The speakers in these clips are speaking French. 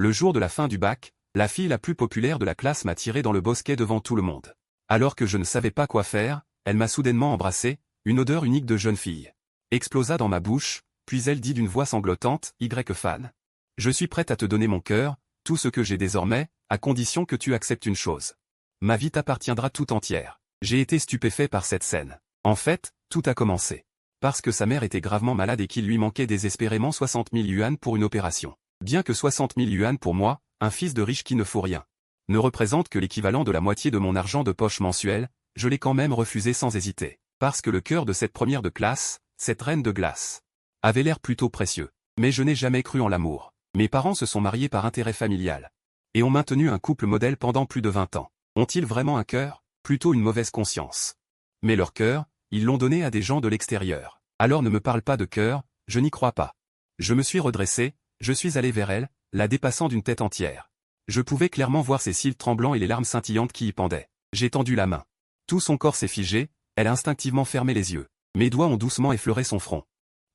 Le jour de la fin du bac, la fille la plus populaire de la classe m'a tiré dans le bosquet devant tout le monde. Alors que je ne savais pas quoi faire, elle m'a soudainement embrassé, une odeur unique de jeune fille explosa dans ma bouche, puis elle dit d'une voix sanglotante, fan. Je suis prête à te donner mon cœur, tout ce que j'ai désormais, à condition que tu acceptes une chose. Ma vie t'appartiendra tout entière. J'ai été stupéfait par cette scène. En fait, tout a commencé. Parce que sa mère était gravement malade et qu'il lui manquait désespérément 60 000 yuan pour une opération. Bien que 60 000 yuan pour moi, un fils de riche qui ne faut rien, ne représente que l'équivalent de la moitié de mon argent de poche mensuel, je l'ai quand même refusé sans hésiter. Parce que le cœur de cette première de classe, cette reine de glace, avait l'air plutôt précieux. Mais je n'ai jamais cru en l'amour. Mes parents se sont mariés par intérêt familial. Et ont maintenu un couple modèle pendant plus de 20 ans. Ont-ils vraiment un cœur? Plutôt une mauvaise conscience. Mais leur cœur, ils l'ont donné à des gens de l'extérieur. Alors ne me parle pas de cœur, je n'y crois pas. Je me suis redressé, je suis allé vers elle, la dépassant d'une tête entière. Je pouvais clairement voir ses cils tremblants et les larmes scintillantes qui y pendaient. J'ai tendu la main. Tout son corps s'est figé, elle a instinctivement fermé les yeux. Mes doigts ont doucement effleuré son front.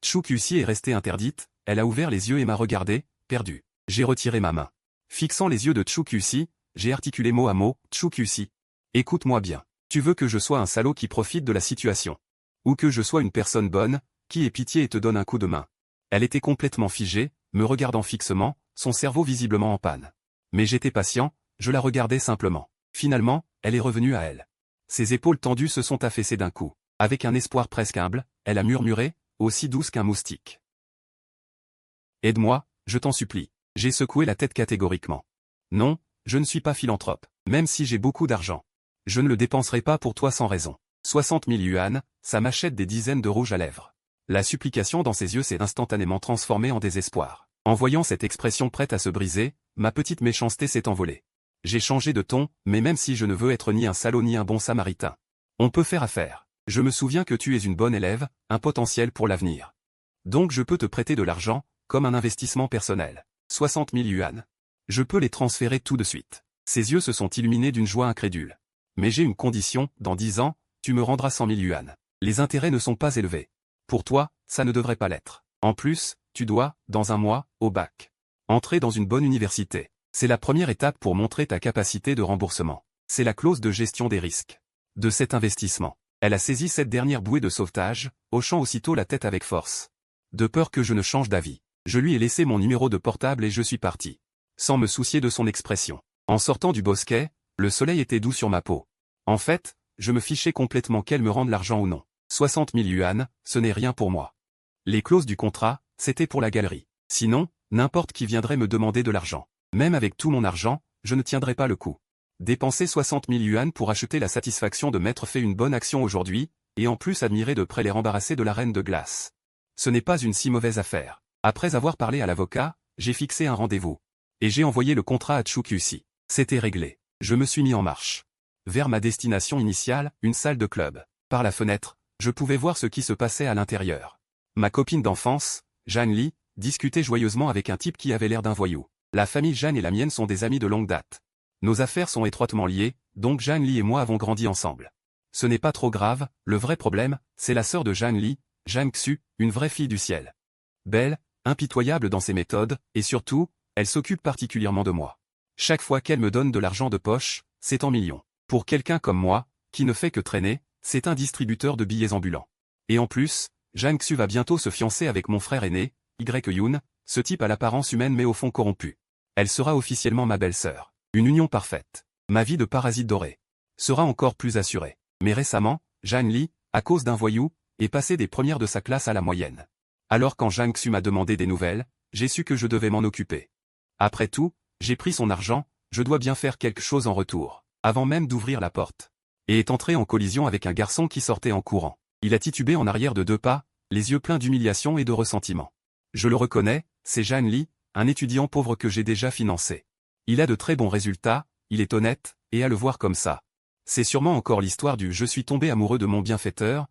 Tchoukusi est restée interdite, elle a ouvert les yeux et m'a regardé, perdu. J'ai retiré ma main. Fixant les yeux de Tchoukusi, j'ai articulé mot à mot, Tchoukusi. Écoute-moi bien. Tu veux que je sois un salaud qui profite de la situation? Ou que je sois une personne bonne, qui ait pitié et te donne un coup de main? Elle était complètement figée, me regardant fixement, son cerveau visiblement en panne. Mais j'étais patient, je la regardais simplement. Finalement, elle est revenue à elle. Ses épaules tendues se sont affaissées d'un coup. Avec un espoir presque humble, elle a murmuré, aussi douce qu'un moustique. Aide-moi, je t'en supplie. J'ai secoué la tête catégoriquement. Non, je ne suis pas philanthrope, même si j'ai beaucoup d'argent. Je ne le dépenserai pas pour toi sans raison. 60 000 yuan, ça m'achète des dizaines de rouges à lèvres. La supplication dans ses yeux s'est instantanément transformée en désespoir. En voyant cette expression prête à se briser, ma petite méchanceté s'est envolée. J'ai changé de ton, mais même si je ne veux être ni un salaud ni un bon samaritain, on peut faire affaire. Je me souviens que tu es une bonne élève, un potentiel pour l'avenir. Donc je peux te prêter de l'argent, comme un investissement personnel. 60 000 yuan. Je peux les transférer tout de suite. Ses yeux se sont illuminés d'une joie incrédule. Mais j'ai une condition, dans 10 ans, tu me rendras 100 000 yuan. Les intérêts ne sont pas élevés. Pour toi, ça ne devrait pas l'être. En plus, tu dois, dans un mois, au bac, entrer dans une bonne université. C'est la première étape pour montrer ta capacité de remboursement. C'est la clause de gestion des risques. De cet investissement. Elle a saisi cette dernière bouée de sauvetage, hochant aussitôt la tête avec force. De peur que je ne change d'avis. Je lui ai laissé mon numéro de portable et je suis parti. Sans me soucier de son expression. En sortant du bosquet, le soleil était doux sur ma peau. En fait, je me fichais complètement qu'elle me rende l'argent ou non. 60 000 yuan, ce n'est rien pour moi. Les clauses du contrat, c'était pour la galerie. Sinon, n'importe qui viendrait me demander de l'argent. Même avec tout mon argent, je ne tiendrais pas le coup. Dépenser 60 000 yuan pour acheter la satisfaction de m'être fait une bonne action aujourd'hui, et en plus admirer de près les embarrassés de la reine de glace. Ce n'est pas une si mauvaise affaire. Après avoir parlé à l'avocat, j'ai fixé un rendez-vous. Et j'ai envoyé le contrat à Tchoukusi. C'était réglé. Je me suis mis en marche. Vers ma destination initiale, une salle de club. Par la fenêtre, je pouvais voir ce qui se passait à l'intérieur. Ma copine d'enfance, Jeanne Lee, discutait joyeusement avec un type qui avait l'air d'un voyou. La famille Jeanne et la mienne sont des amis de longue date. Nos affaires sont étroitement liées, donc Jeanne Lee et moi avons grandi ensemble. Ce n'est pas trop grave, le vrai problème, c'est la sœur de Jeanne Lee, Jeanne Xu, une vraie fille du ciel. Belle, impitoyable dans ses méthodes, et surtout, elle s'occupe particulièrement de moi. Chaque fois qu'elle me donne de l'argent de poche, c'est en millions. Pour quelqu'un comme moi, qui ne fait que traîner, c'est un distributeur de billets ambulants. Et en plus, Jeanne Xu va bientôt se fiancer avec mon frère aîné, Yoon, ce type à l'apparence humaine mais au fond corrompu. Elle sera officiellement ma belle-sœur. Une union parfaite. Ma vie de parasite doré sera encore plus assurée. Mais récemment, Jeanne Lee, à cause d'un voyou, est passée des premières de sa classe à la moyenne. Alors quand Jeanne Xu m'a demandé des nouvelles, j'ai su que je devais m'en occuper. Après tout, j'ai pris son argent, je dois bien faire quelque chose en retour, avant même d'ouvrir la porte. Et est entré en collision avec un garçon qui sortait en courant. Il a titubé en arrière de 2 pas, les yeux pleins d'humiliation et de ressentiment. Je le reconnais, c'est Jeanne Lee, un étudiant pauvre que j'ai déjà financé. Il a de très bons résultats, il est honnête, et à le voir comme ça. C'est sûrement encore l'histoire du « je suis tombé amoureux de mon bienfaiteur »,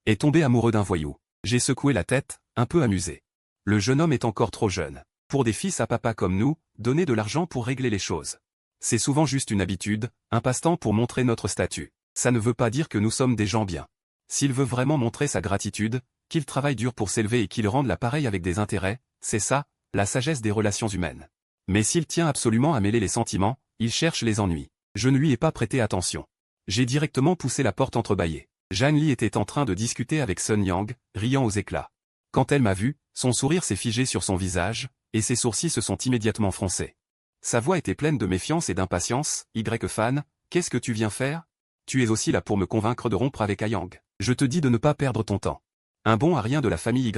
est tombé amoureux d'un voyou. J'ai secoué la tête, un peu amusé. Le jeune homme est encore trop jeune. Pour des fils à papa comme nous, donner de l'argent pour régler les choses. C'est souvent juste une habitude, un passe-temps pour montrer notre statut. Ça ne veut pas dire que nous sommes des gens bien. S'il veut vraiment montrer sa gratitude, qu'il travaille dur pour s'élever et qu'il rende l'appareil avec des intérêts, c'est ça, la sagesse des relations humaines. Mais s'il tient absolument à mêler les sentiments, il cherche les ennuis. Je ne lui ai pas prêté attention. J'ai directement poussé la porte entrebâillée. Jeanne Li était en train de discuter avec Sun Yang, riant aux éclats. Quand elle m'a vu, son sourire s'est figé sur son visage, et ses sourcils se sont immédiatement froncés. Sa voix était pleine de méfiance et d'impatience. Fan, qu'est-ce que tu viens faire? Tu es aussi là pour me convaincre de rompre avec Yang. Je te dis de ne pas perdre ton temps. Un bon à rien de la famille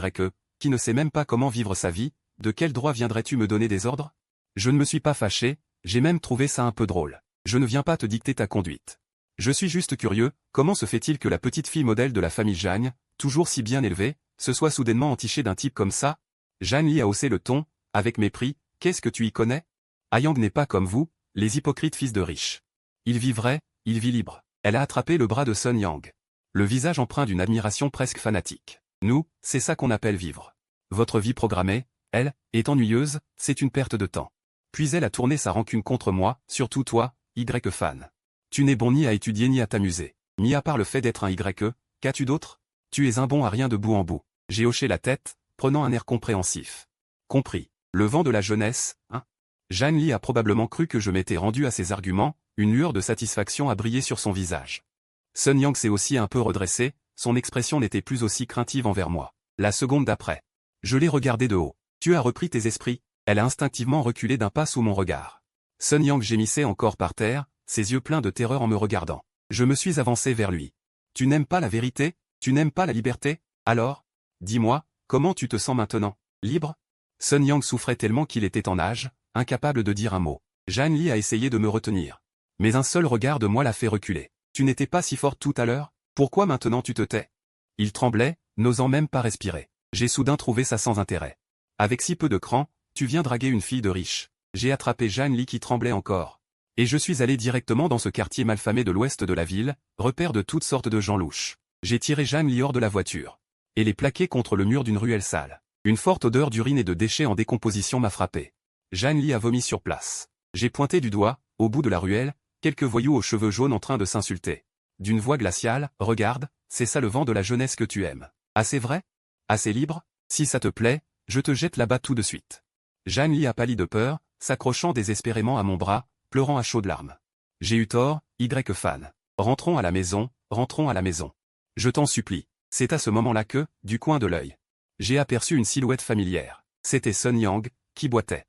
qui ne sait même pas comment vivre sa vie, de quel droit viendrais-tu me donner des ordres? Je ne me suis pas fâché, j'ai même trouvé ça un peu drôle. Je ne viens pas te dicter ta conduite. Je suis juste curieux, comment se fait-il que la petite fille modèle de la famille Zhang, toujours si bien élevée, se soit soudainement entichée d'un type comme ça? Jeanne Li a haussé le ton, avec mépris. Qu'est-ce que tu y connais? Yang n'est pas comme vous, les hypocrites fils de riches. Il vit vrai, il vit libre. Elle a attrapé le bras de Sun Yang. Le visage empreint d'une admiration presque fanatique. Nous, c'est ça qu'on appelle vivre. Votre vie programmée, elle, est ennuyeuse, c'est une perte de temps. Puis elle a tourné sa rancune contre moi, surtout toi, Fan. Tu n'es bon ni à étudier ni à t'amuser. Mis à part le fait d'être un qu'as-tu d'autre? Tu es un bon à rien de bout en bout. J'ai hoché la tête, prenant un air compréhensif. Compris. Le vent de la jeunesse, hein? Jeanne Li a probablement cru que je m'étais rendu à ses arguments, une lueur de satisfaction a brillé sur son visage. Sun Yang s'est aussi un peu redressé, son expression n'était plus aussi craintive envers moi. La seconde d'après. Je l'ai regardé de haut. Tu as repris tes esprits? Elle a instinctivement reculé d'un pas sous mon regard. Sun Yang gémissait encore par terre, ses yeux pleins de terreur en me regardant. Je me suis avancé vers lui. Tu n'aimes pas la vérité? Tu n'aimes pas la liberté? Alors? Dis-moi, comment tu te sens maintenant? Libre? Sun Yang souffrait tellement qu'il était en nage, incapable de dire un mot. Jeanne Li a essayé de me retenir. Mais un seul regard de moi l'a fait reculer. Tu n'étais pas si forte tout à l'heure? Pourquoi maintenant tu te tais? Il tremblait, n'osant même pas respirer. J'ai soudain trouvé ça sans intérêt. Avec si peu de cran, tu viens draguer une fille de riche. J'ai attrapé Jeanne Li qui tremblait encore. Et je suis allé directement dans ce quartier malfamé de l'ouest de la ville, repère de toutes sortes de gens louches. J'ai tiré Jeanne Li hors de la voiture. Et l'ai plaqué contre le mur d'une ruelle sale. Une forte odeur d'urine et de déchets en décomposition m'a frappé. Jeanne Li a vomi sur place. J'ai pointé du doigt, au bout de la ruelle, quelques voyous aux cheveux jaunes en train de s'insulter. D'une voix glaciale, regarde, c'est ça le vent de la jeunesse que tu aimes. Assez vrai? Assez libre? Si ça te plaît, je te jette là-bas tout de suite. Jeanne Li a pâli de peur, s'accrochant désespérément à mon bras, pleurant à chaudes larmes. J'ai eu tort, Fan. Rentrons à la maison, rentrons à la maison. Je t'en supplie. C'est à ce moment-là que, du coin de l'œil, j'ai aperçu une silhouette familière. C'était Sun Yang, qui boitait.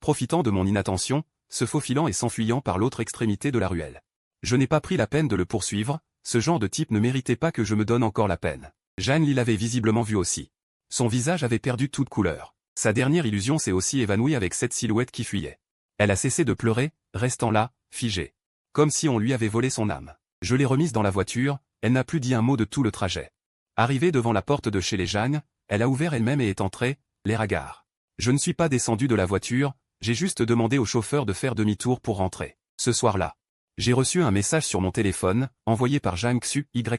Profitant de mon inattention, se faufilant et s'enfuyant par l'autre extrémité de la ruelle. Je n'ai pas pris la peine de le poursuivre, ce genre de type ne méritait pas que je me donne encore la peine. Jeanne Li l'avait visiblement vu aussi. Son visage avait perdu toute couleur. Sa dernière illusion s'est aussi évanouie avec cette silhouette qui fuyait. Elle a cessé de pleurer, restant là, figée. Comme si on lui avait volé son âme. Je l'ai remise dans la voiture, elle n'a plus dit un mot de tout le trajet. Arrivée devant la porte de chez les Jeanne, elle a ouvert elle-même et est entrée, l'air hagard. Je ne suis pas descendu de la voiture, j'ai juste demandé au chauffeur de faire demi-tour pour rentrer. Ce soir-là, j'ai reçu un message sur mon téléphone, envoyé par Zhang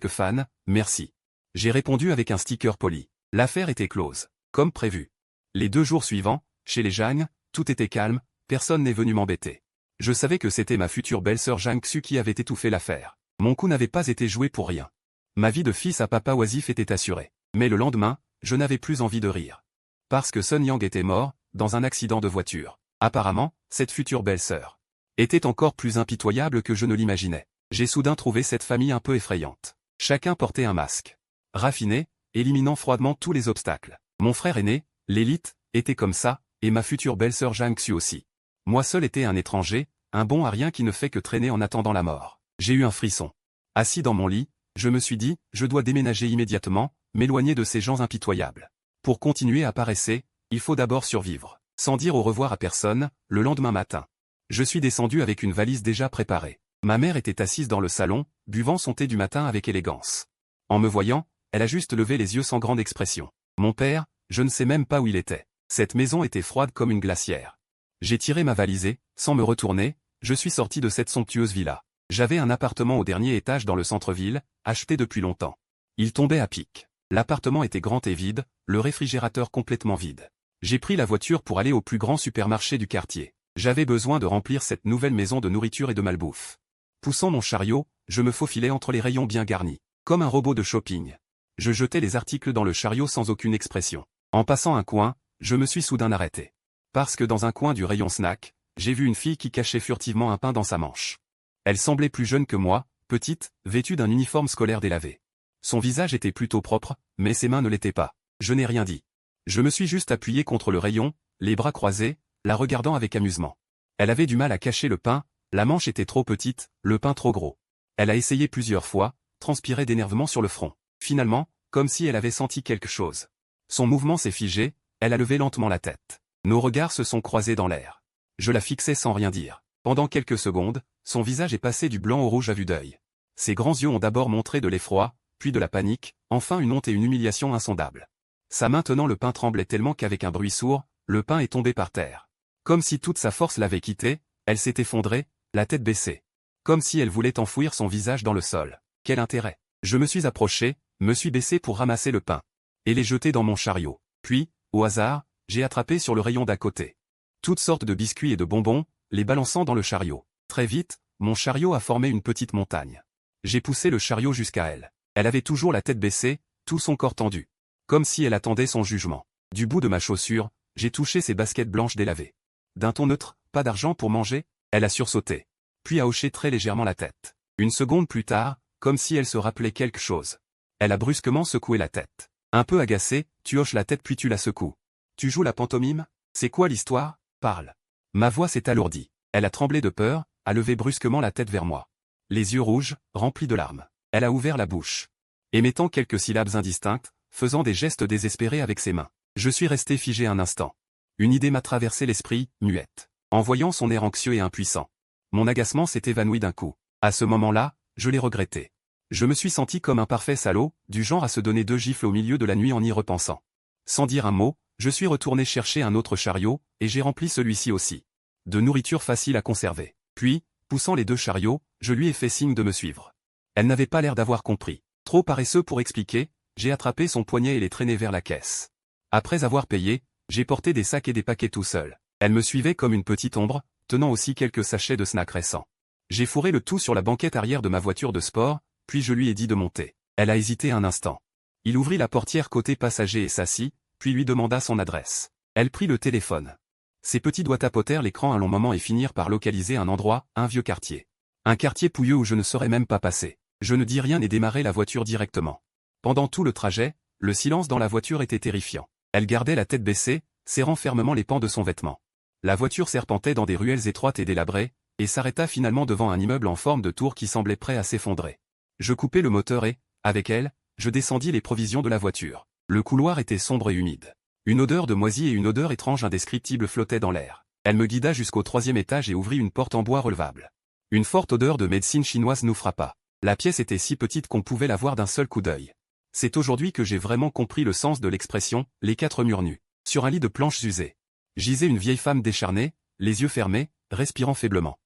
Fan, merci. J'ai répondu avec un sticker poli. L'affaire était close, comme prévu. Les 2 jours suivants, chez les Zhang, tout était calme, personne n'est venu m'embêter. Je savais que c'était ma future belle-sœur Zhang Xu qui avait étouffé l'affaire. Mon coup n'avait pas été joué pour rien. Ma vie de fils à papa oisif était assurée. Mais le lendemain, je n'avais plus envie de rire. Parce que Sun Yang était mort, dans un accident de voiture. Apparemment, cette future belle-sœur était encore plus impitoyable que je ne l'imaginais. J'ai soudain trouvé cette famille un peu effrayante. Chacun portait un masque. Raffiné, éliminant froidement tous les obstacles. Mon frère aîné, l'élite, était comme ça, et ma future belle-sœur Zhang Xu aussi. Moi seul étais un étranger, un bon à rien qui ne fait que traîner en attendant la mort. J'ai eu un frisson. Assis dans mon lit, je me suis dit, je dois déménager immédiatement, m'éloigner de ces gens impitoyables. Pour continuer à paresser, il faut d'abord survivre. Sans dire au revoir à personne, le lendemain matin. Je suis descendu avec une valise déjà préparée. Ma mère était assise dans le salon, buvant son thé du matin avec élégance. En me voyant, elle a juste levé les yeux sans grande expression. Mon père, je ne sais même pas où il était. Cette maison était froide comme une glacière. J'ai tiré ma valise et, sans me retourner, je suis sorti de cette somptueuse villa. J'avais un appartement au dernier étage dans le centre-ville, acheté depuis longtemps. Il tombait à pic. L'appartement était grand et vide, le réfrigérateur complètement vide. J'ai pris la voiture pour aller au plus grand supermarché du quartier. J'avais besoin de remplir cette nouvelle maison de nourriture et de malbouffe. Poussant mon chariot, je me faufilais entre les rayons bien garnis. Comme un robot de shopping. Je jetais les articles dans le chariot sans aucune expression. En passant un coin, je me suis soudain arrêté. Parce que dans un coin du rayon snack, j'ai vu une fille qui cachait furtivement un pain dans sa manche. Elle semblait plus jeune que moi, petite, vêtue d'un uniforme scolaire délavé. Son visage était plutôt propre, mais ses mains ne l'étaient pas. Je n'ai rien dit. Je me suis juste appuyé contre le rayon, les bras croisés, la regardant avec amusement. Elle avait du mal à cacher le pain, la manche était trop petite, le pain trop gros. Elle a essayé plusieurs fois, transpirait d'énervement sur le front. Finalement, comme si elle avait senti quelque chose. Son mouvement s'est figé, elle a levé lentement la tête. Nos regards se sont croisés dans l'air. Je la fixais sans rien dire. Pendant quelques secondes, son visage est passé du blanc au rouge à vue d'œil. Ses grands yeux ont d'abord montré de l'effroi, puis de la panique, enfin une honte et une humiliation insondables. Sa main tenant le pain tremblait tellement qu'avec un bruit sourd, le pain est tombé par terre. Comme si toute sa force l'avait quittée, elle s'est effondrée, la tête baissée. Comme si elle voulait enfouir son visage dans le sol. Quel intérêt? Je me suis approché, me suis baissé pour ramasser le pain. Et les jeter dans mon chariot. Puis, au hasard, j'ai attrapé sur le rayon d'à côté. Toutes sortes de biscuits et de bonbons, les balançant dans le chariot. Très vite, mon chariot a formé une petite montagne. J'ai poussé le chariot jusqu'à elle. Elle avait toujours la tête baissée, tout son corps tendu. Comme si elle attendait son jugement. Du bout de ma chaussure, j'ai touché ses baskets blanches délavées. D'un ton neutre, pas d'argent pour manger? Elle a sursauté. Puis a hoché très légèrement la tête. Une seconde plus tard, comme si elle se rappelait quelque chose. Elle a brusquement secoué la tête. Un peu agacée, tu hoches la tête puis tu la secoues. Tu joues la pantomime? C'est quoi l'histoire? Parle. Ma voix s'est alourdie. Elle a tremblé de peur, a levé brusquement la tête vers moi. Les yeux rouges, remplis de larmes. Elle a ouvert la bouche. Émettant quelques syllabes indistinctes, faisant des gestes désespérés avec ses mains. Je suis resté figé un instant. Une idée m'a traversé l'esprit, muette. En voyant son air anxieux et impuissant. Mon agacement s'est évanoui d'un coup. À ce moment-là, je l'ai regretté. Je me suis senti comme un parfait salaud, du genre à se donner 2 gifles au milieu de la nuit en y repensant. Sans dire un mot, je suis retourné chercher un autre chariot, et j'ai rempli celui-ci aussi. De nourriture facile à conserver. Puis, poussant les 2 chariots, je lui ai fait signe de me suivre. Elle n'avait pas l'air d'avoir compris. Trop paresseux pour expliquer, j'ai attrapé son poignet et l'ai traîné vers la caisse. Après avoir payé, j'ai porté des sacs et des paquets tout seul. Elle me suivait comme une petite ombre, tenant aussi quelques sachets de snacks récents. J'ai fourré le tout sur la banquette arrière de ma voiture de sport, puis je lui ai dit de monter. Elle a hésité un instant. Il ouvrit la portière côté passager et s'assit, puis lui demanda son adresse. Elle prit le téléphone. Ses petits doigts tapotèrent l'écran un long moment et finirent par localiser un endroit, un vieux quartier. Un quartier pouilleux où je ne serais même pas passé. Je ne dis rien et démarrai la voiture directement. Pendant tout le trajet, le silence dans la voiture était terrifiant. Elle gardait la tête baissée, serrant fermement les pans de son vêtement. La voiture serpentait dans des ruelles étroites et délabrées, et s'arrêta finalement devant un immeuble en forme de tour qui semblait prêt à s'effondrer. Je coupai le moteur et, avec elle, je descendis les provisions de la voiture. Le couloir était sombre et humide. Une odeur de moisi et une odeur étrange indescriptible flottaient dans l'air. Elle me guida jusqu'au 3e étage et ouvrit une porte en bois relevable. Une forte odeur de médecine chinoise nous frappa. La pièce était si petite qu'on pouvait la voir d'un seul coup d'œil. C'est aujourd'hui que j'ai vraiment compris le sens de l'expression « les 4 murs nus ». Sur un lit de planches usées, gisait une vieille femme décharnée, les yeux fermés, respirant faiblement.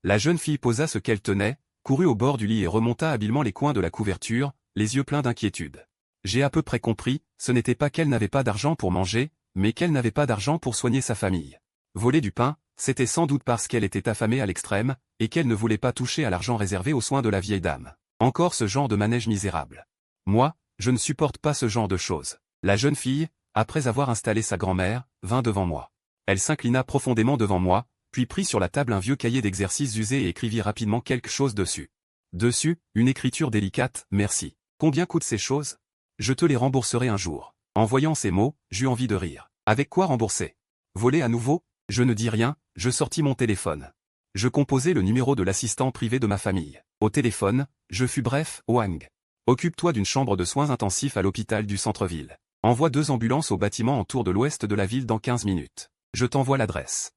La jeune fille posa ce qu'elle tenait, courut au bord du lit et remonta habilement les coins de la couverture, les yeux pleins d'inquiétude. J'ai à peu près compris, ce n'était pas qu'elle n'avait pas d'argent pour manger, mais qu'elle n'avait pas d'argent pour soigner sa famille. Voler du pain, c'était sans doute parce qu'elle était affamée à l'extrême, et qu'elle ne voulait pas toucher à l'argent réservé aux soins de la vieille dame. Encore ce genre de manège misérable. Moi, je ne supporte pas ce genre de choses. La jeune fille, après avoir installé sa grand-mère, vint devant moi. Elle s'inclina profondément devant moi, puis prit sur la table un vieux cahier d'exercices usé et écrivit rapidement quelque chose dessus. Dessus, une écriture délicate, « Merci. Combien coûtent ces choses? Je te les rembourserai un jour. » En voyant ces mots, j'eus envie de rire. Avec quoi rembourser? Voler à nouveau? Je ne dis rien, je sortis mon téléphone. Je composai le numéro de l'assistant privé de ma famille. Au téléphone, je fus bref, Wang. Occupe-toi d'une chambre de soins intensifs à l'hôpital du centre-ville. Envoie 2 ambulances au bâtiment en tour de l'ouest de la ville dans 15 minutes. Je t'envoie l'adresse.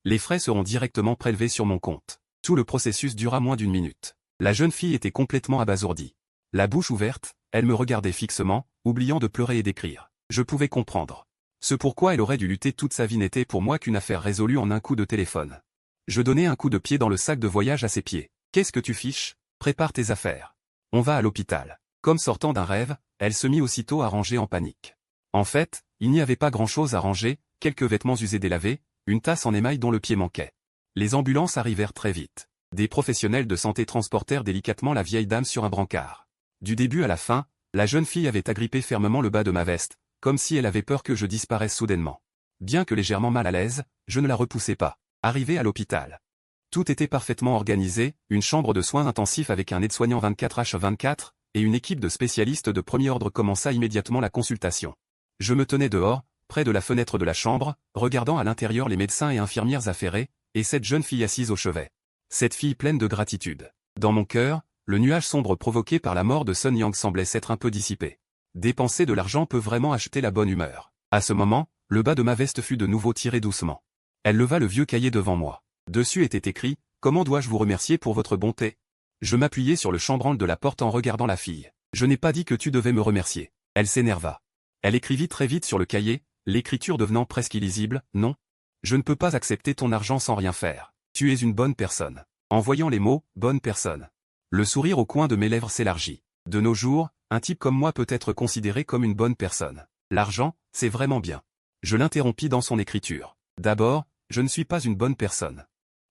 Les frais seront directement prélevés sur mon compte. Tout le processus dura moins d'1 minute. La jeune fille était complètement abasourdie. La bouche ouverte, elle me regardait fixement, oubliant de pleurer et d'écrire. Je pouvais comprendre. Ce pourquoi elle aurait dû lutter toute sa vie n'était pour moi qu'une affaire résolue en un coup de téléphone. Je donnai un coup de pied dans le sac de voyage à ses pieds. Qu'est-ce que tu fiches? Prépare tes affaires. On va à l'hôpital. Comme sortant d'un rêve, elle se mit aussitôt à ranger en panique. En fait, il n'y avait pas grand-chose à ranger, quelques vêtements usés délavés, une tasse en émail dont le pied manquait. Les ambulances arrivèrent très vite. Des professionnels de santé transportèrent délicatement la vieille dame sur un brancard. Du début à la fin, la jeune fille avait agrippé fermement le bas de ma veste, comme si elle avait peur que je disparaisse soudainement. Bien que légèrement mal à l'aise, je ne la repoussais pas. Arrivé à l'hôpital. Tout était parfaitement organisé, une chambre de soins intensifs avec un aide-soignant 24h24, et une équipe de spécialistes de premier ordre commença immédiatement la consultation. Je me tenais dehors, près de la fenêtre de la chambre, regardant à l'intérieur les médecins et infirmières affairés, et cette jeune fille assise au chevet. Cette fille pleine de gratitude. Dans mon cœur, le nuage sombre provoqué par la mort de Sun Yang semblait s'être un peu dissipé. Dépenser de l'argent peut vraiment acheter la bonne humeur. À ce moment, le bas de ma veste fut de nouveau tiré doucement. Elle leva le vieux cahier devant moi. Dessus était écrit « Comment dois-je vous remercier pour votre bonté ?» Je m'appuyai sur le chambranle de la porte en regardant la fille. « Je n'ai pas dit que tu devais me remercier. » Elle s'énerva. Elle écrivit très vite sur le cahier, l'écriture devenant presque illisible « Non. Je ne peux pas accepter ton argent sans rien faire. Tu es une bonne personne. » En voyant les mots « bonne personne », le sourire au coin de mes lèvres s'élargit. De nos jours, un type comme moi peut être considéré comme une bonne personne. L'argent, c'est vraiment bien. Je l'interrompis dans son écriture. D'abord, je ne suis pas une bonne personne.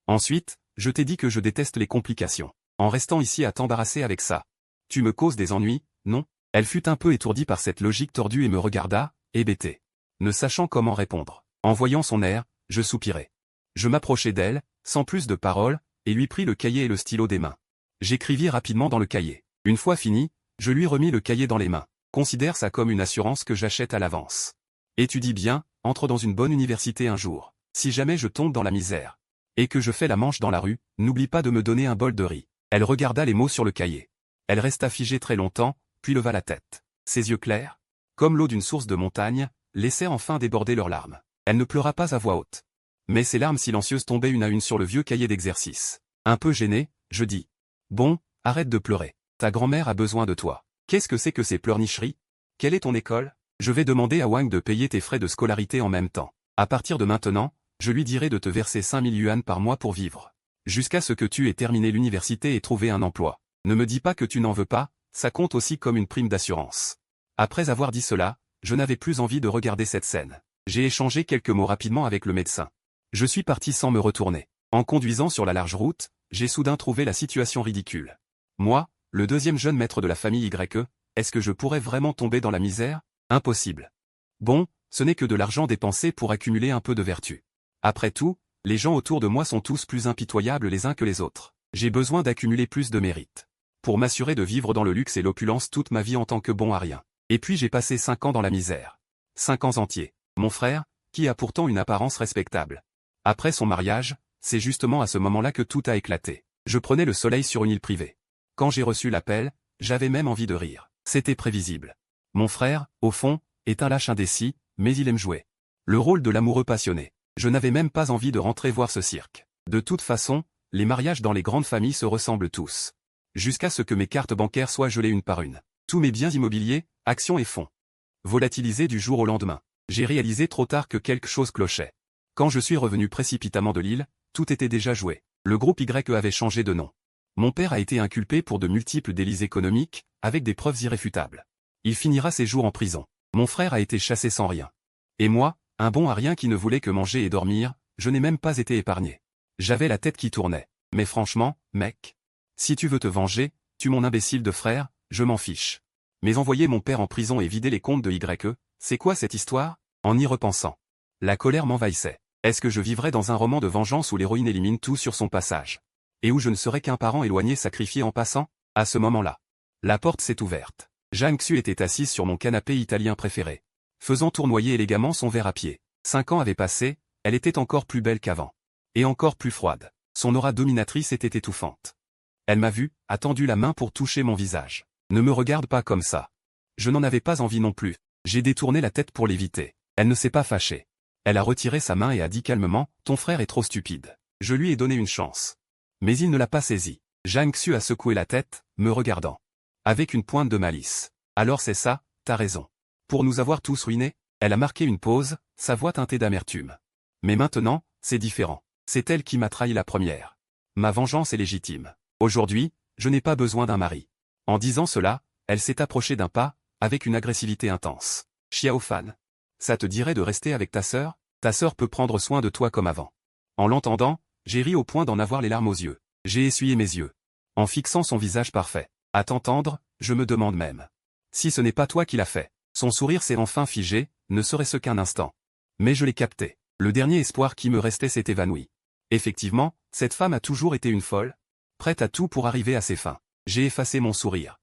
Ensuite, je t'ai dit que je déteste les complications. En restant ici à t'embarrasser avec ça. Tu me causes des ennuis, non? Elle fut un peu étourdie par cette logique tordue et me regarda, hébétée. Ne sachant comment répondre. En voyant son air, je soupirai. Je m'approchai d'elle, sans plus de paroles, et lui pris le cahier et le stylo des mains. J'écrivis rapidement dans le cahier. Une fois fini, je lui remis le cahier dans les mains. Considère ça comme une assurance que j'achète à l'avance. Étudie bien, entre dans une bonne université un jour. Si jamais je tombe dans la misère, et que je fais la manche dans la rue, n'oublie pas de me donner un bol de riz. Elle regarda les mots sur le cahier. Elle resta figée très longtemps, puis leva la tête. Ses yeux clairs, comme l'eau d'une source de montagne, laissèrent enfin déborder leurs larmes. Elle ne pleura pas à voix haute. Mais ses larmes silencieuses tombaient une à une sur le vieux cahier d'exercice. Un peu gêné, je dis. Bon, arrête de pleurer. Ta grand-mère a besoin de toi. Qu'est-ce que c'est que ces pleurnicheries? Quelle est ton école? Je vais demander à Wang de payer tes frais de scolarité en même temps. À partir de maintenant, je lui dirai de te verser 5000 yuan par mois pour vivre. Jusqu'à ce que tu aies terminé l'université et trouvé un emploi. Ne me dis pas que tu n'en veux pas, ça compte aussi comme une prime d'assurance. Après avoir dit cela, je n'avais plus envie de regarder cette scène. J'ai échangé quelques mots rapidement avec le médecin. Je suis parti sans me retourner. En conduisant sur la large route, j'ai soudain trouvé la situation ridicule. Moi, le deuxième jeune maître de la famille YE, est-ce que je pourrais vraiment tomber dans la misère? Impossible. Bon, ce n'est que de l'argent dépensé pour accumuler un peu de vertu. Après tout, les gens autour de moi sont tous plus impitoyables les uns que les autres. J'ai besoin d'accumuler plus de mérite. Pour m'assurer de vivre dans le luxe et l'opulence toute ma vie en tant que bon à rien. Et puis j'ai passé 5 ans dans la misère. 5 ans entiers. Mon frère, qui a pourtant une apparence respectable. Après son mariage, c'est justement à ce moment-là que tout a éclaté. Je prenais le soleil sur une île privée. Quand j'ai reçu l'appel, j'avais même envie de rire. C'était prévisible. Mon frère, au fond, est un lâche indécis, mais il aime jouer. Le rôle de l'amoureux passionné. Je n'avais même pas envie de rentrer voir ce cirque. De toute façon, les mariages dans les grandes familles se ressemblent tous. Jusqu'à ce que mes cartes bancaires soient gelées une par une. Tous mes biens immobiliers, actions et fonds. Volatilisés du jour au lendemain. J'ai réalisé trop tard que quelque chose clochait. Quand je suis revenu précipitamment de l'île, tout était déjà joué. Le groupe YE avait changé de nom. Mon père a été inculpé pour de multiples délits économiques, avec des preuves irréfutables. Il finira ses jours en prison. Mon frère a été chassé sans rien. Et moi, un bon à rien qui ne voulait que manger et dormir, je n'ai même pas été épargné. J'avais la tête qui tournait. Mais franchement, mec. Si tu veux te venger, tue mon imbécile de frère, je m'en fiche. Mais envoyer mon père en prison et vider les comptes de YE, c'est quoi cette histoire? En y repensant. La colère m'envahissait. Est-ce que je vivrais dans un roman de vengeance où l'héroïne élimine tout sur son passage? Et où je ne serais qu'un parent éloigné sacrifié en passant? À ce moment-là. La porte s'est ouverte. Jeanne Xu était assise sur mon canapé italien préféré. Faisant tournoyer élégamment son verre à pied. 5 ans avaient passé, elle était encore plus belle qu'avant. Et encore plus froide. Son aura dominatrice était étouffante. Elle m'a vu, a tendu la main pour toucher mon visage. Ne me regarde pas comme ça. Je n'en avais pas envie non plus. J'ai détourné la tête pour l'éviter. Elle ne s'est pas fâchée. Elle a retiré sa main et a dit calmement, « Ton frère est trop stupide. » Je lui ai donné une chance. Mais il ne l'a pas saisie. Jeanne Xu a secoué la tête, me regardant. Avec une pointe de malice. Alors c'est ça, t'as raison. Pour nous avoir tous ruinés, elle a marqué une pause, sa voix teintée d'amertume. Mais maintenant, c'est différent. C'est elle qui m'a trahi la première. Ma vengeance est légitime. Aujourd'hui, je n'ai pas besoin d'un mari. En disant cela, elle s'est approchée d'un pas, avec une agressivité intense. Xiao Fan. Ça te dirait de rester avec ta sœur? Ta sœur peut prendre soin de toi comme avant. En l'entendant, j'ai ri au point d'en avoir les larmes aux yeux. J'ai essuyé mes yeux. En fixant son visage parfait. À t'entendre, je me demande même. Si ce n'est pas toi qui l'as fait. Son sourire s'est enfin figé, ne serait-ce qu'un instant. Mais je l'ai capté. Le dernier espoir qui me restait s'est évanoui. Effectivement, cette femme a toujours été une folle, prête à tout pour arriver à ses fins. J'ai effacé mon sourire.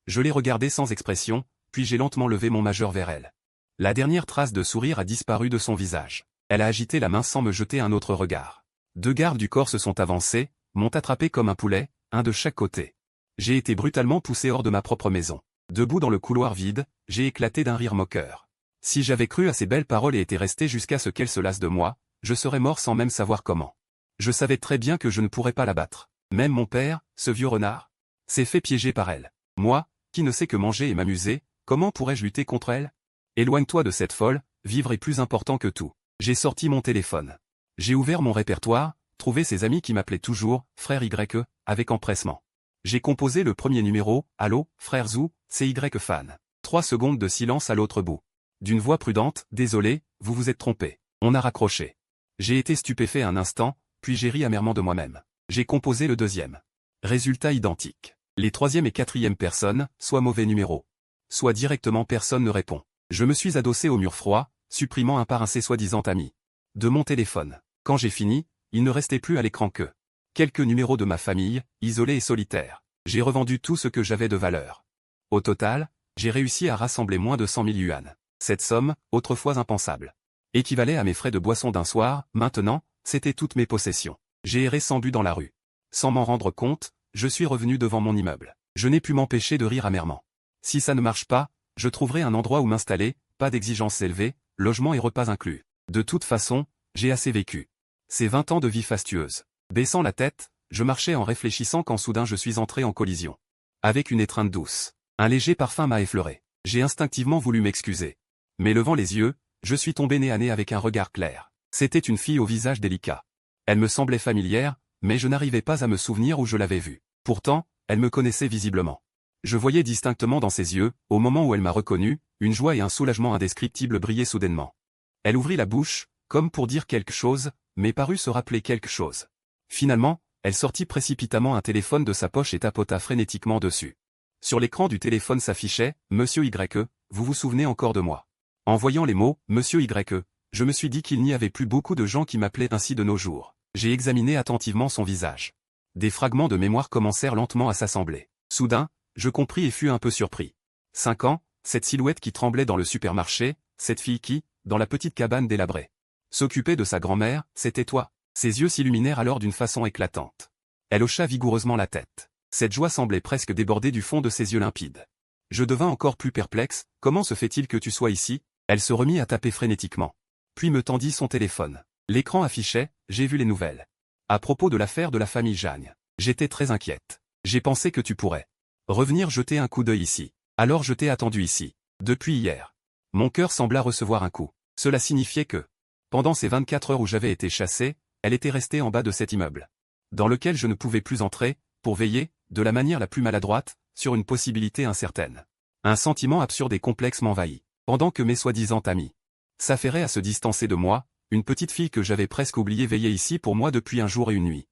Je l'ai regardée sans expression, puis j'ai lentement levé mon majeur vers elle. La dernière trace de sourire a disparu de son visage. Elle a agité la main sans me jeter un autre regard. 2 gardes du corps se sont avancés, m'ont attrapé comme un poulet, un de chaque côté. J'ai été brutalement poussé hors de ma propre maison. Debout dans le couloir vide, j'ai éclaté d'un rire moqueur. Si j'avais cru à ces belles paroles et été resté jusqu'à ce qu'elle se lasse de moi, je serais mort sans même savoir comment. Je savais très bien que je ne pourrais pas la battre. Même mon père, ce vieux renard, s'est fait piéger par elle. Moi, qui ne sais que manger et m'amuser, comment pourrais-je lutter contre elle? Éloigne-toi de cette folle, vivre est plus important que tout. J'ai sorti mon téléphone. J'ai ouvert mon répertoire, trouvé ses amis qui m'appelaient toujours « frère YE » avec empressement. J'ai composé le premier numéro « Allô, frère Zou, c'est Y fan ». 3 secondes de silence à l'autre bout. D'une voix prudente « Désolé, vous vous êtes trompé ». On a raccroché. J'ai été stupéfait un instant, puis j'ai ri amèrement de moi-même. J'ai composé le deuxième. Résultat identique. Les 3e et 4e personnes, soit mauvais numéro. Soit directement personne ne répond. Je me suis adossé au mur froid, supprimant un par un ces soi-disant amis. De mon téléphone. Quand j'ai fini, il ne restait plus à l'écran que quelques numéros de ma famille, isolés et solitaires. J'ai revendu tout ce que j'avais de valeur. Au total, j'ai réussi à rassembler moins de 100 000 yuan. Cette somme, autrefois impensable, équivalait à mes frais de boisson d'un soir. Maintenant, c'était toutes mes possessions. J'ai erré sans but dans la rue. Sans m'en rendre compte, je suis revenu devant mon immeuble. Je n'ai pu m'empêcher de rire amèrement. Si ça ne marche pas, je trouverai un endroit où m'installer, pas d'exigences élevées, logement et repas inclus. De toute façon, j'ai assez vécu. C'est 20 ans de vie fastueuse. Baissant la tête, je marchais en réfléchissant quand soudain je suis entré en collision. Avec une étreinte douce. Un léger parfum m'a effleuré. J'ai instinctivement voulu m'excuser. Mais levant les yeux, je suis tombé nez à nez avec un regard clair. C'était une fille au visage délicat. Elle me semblait familière, mais je n'arrivais pas à me souvenir où je l'avais vue. Pourtant, elle me connaissait visiblement. Je voyais distinctement dans ses yeux, au moment où elle m'a reconnu, une joie et un soulagement indescriptibles brillaient soudainement. Elle ouvrit la bouche, comme pour dire quelque chose, mais parut se rappeler quelque chose. Finalement, elle sortit précipitamment un téléphone de sa poche et tapota frénétiquement dessus. Sur l'écran du téléphone s'affichait « Monsieur YE, vous vous souvenez encore de moi ?» En voyant les mots « Monsieur YE », je me suis dit qu'il n'y avait plus beaucoup de gens qui m'appelaient ainsi de nos jours. J'ai examiné attentivement son visage. Des fragments de mémoire commencèrent lentement à s'assembler. Soudain, je compris et fus un peu surpris. 5 ans, cette silhouette qui tremblait dans le supermarché, cette fille qui, dans la petite cabane délabrée, s'occupait de sa grand-mère, c'était toi. Ses yeux s'illuminèrent alors d'une façon éclatante. Elle hocha vigoureusement la tête. Cette joie semblait presque déborder du fond de ses yeux limpides. Je devins encore plus perplexe. Comment se fait-il que tu sois ici? Elle se remit à taper frénétiquement. Puis me tendit son téléphone. L'écran affichait « J'ai vu les nouvelles. À propos de l'affaire de la famille Jagne. J'étais très inquiète. J'ai pensé que tu pourrais revenir jeter un coup d'œil ici. Alors je t'ai attendu ici. Depuis hier. » Mon cœur sembla recevoir un coup. Cela signifiait que, pendant ces 24 heures où j'avais été chassé, elle était restée en bas de cet immeuble, dans lequel je ne pouvais plus entrer, pour veiller, de la manière la plus maladroite, sur une possibilité incertaine. Un sentiment absurde et complexe m'envahit, pendant que mes soi-disant amis s'affairaient à se distancer de moi, une petite fille que j'avais presque oubliée veillait ici pour moi depuis un jour et une nuit.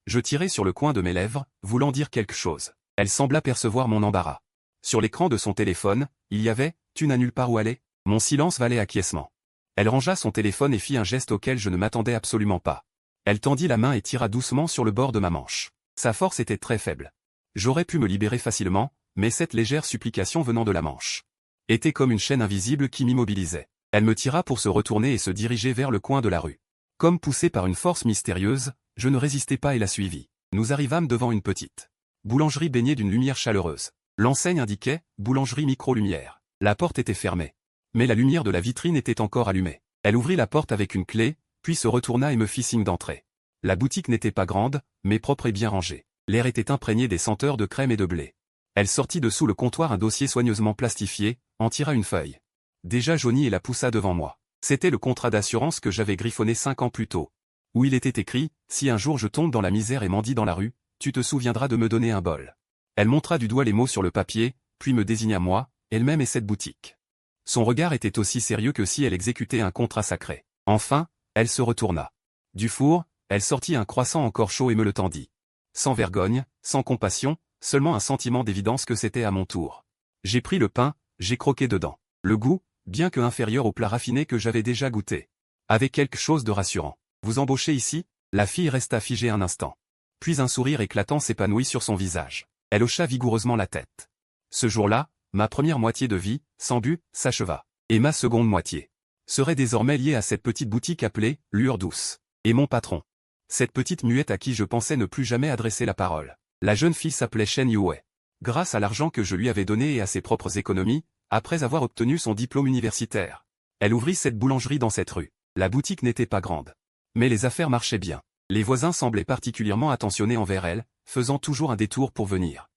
Je tirai sur le coin de mes lèvres, voulant dire quelque chose. Elle sembla percevoir mon embarras. Sur l'écran de son téléphone, il y avait « Tu n'as nulle part où aller ?» Mon silence valait acquiescement. Elle rangea son téléphone et fit un geste auquel je ne m'attendais absolument pas. Elle tendit la main et tira doucement sur le bord de ma manche. Sa force était très faible. J'aurais pu me libérer facilement, mais cette légère supplication venant de la manche était comme une chaîne invisible qui m'immobilisait. Elle me tira pour se retourner et se diriger vers le coin de la rue. Comme poussé par une force mystérieuse, je ne résistai pas et la suivis. Nous arrivâmes devant une petite boulangerie baignée d'une lumière chaleureuse. L'enseigne indiquait « Boulangerie micro-lumière ». La porte était fermée. Mais la lumière de la vitrine était encore allumée. Elle ouvrit la porte avec une clé, puis se retourna et me fit signe d'entrer. La boutique n'était pas grande, mais propre et bien rangée. L'air était imprégné des senteurs de crème et de blé. Elle sortit de sous le comptoir un dossier soigneusement plastifié, en tira une feuille déjà jaunie et la poussa devant moi. C'était le contrat d'assurance que j'avais griffonné 5 ans plus tôt, où il était écrit « Si un jour je tombe dans la misère et mendie dans la rue, tu te souviendras de me donner un bol. » Elle montra du doigt les mots sur le papier, puis me désigna moi, elle-même et cette boutique. Son regard était aussi sérieux que si elle exécutait un contrat sacré. Enfin, elle se retourna. Du four, elle sortit un croissant encore chaud et me le tendit. Sans vergogne, sans compassion, seulement un sentiment d'évidence que c'était à mon tour. J'ai pris le pain, j'ai croqué dedans. Le goût, bien que inférieur au plat raffiné que j'avais déjà goûté, avec quelque chose de rassurant. Vous embauchez ici? La fille resta figée un instant. Puis un sourire éclatant s'épanouit sur son visage. Elle hocha vigoureusement la tête. Ce jour-là, ma première moitié de vie, sans but, s'acheva. Et ma seconde moitié serait désormais liée à cette petite boutique appelée « Lueur douce ». Et mon patron. Cette petite muette à qui je pensais ne plus jamais adresser la parole. La jeune fille s'appelait Shen Yue. Grâce à l'argent que je lui avais donné et à ses propres économies, après avoir obtenu son diplôme universitaire, elle ouvrit cette boulangerie dans cette rue. La boutique n'était pas grande. Mais les affaires marchaient bien. Les voisins semblaient particulièrement attentionnés envers elle, faisant toujours un détour pour venir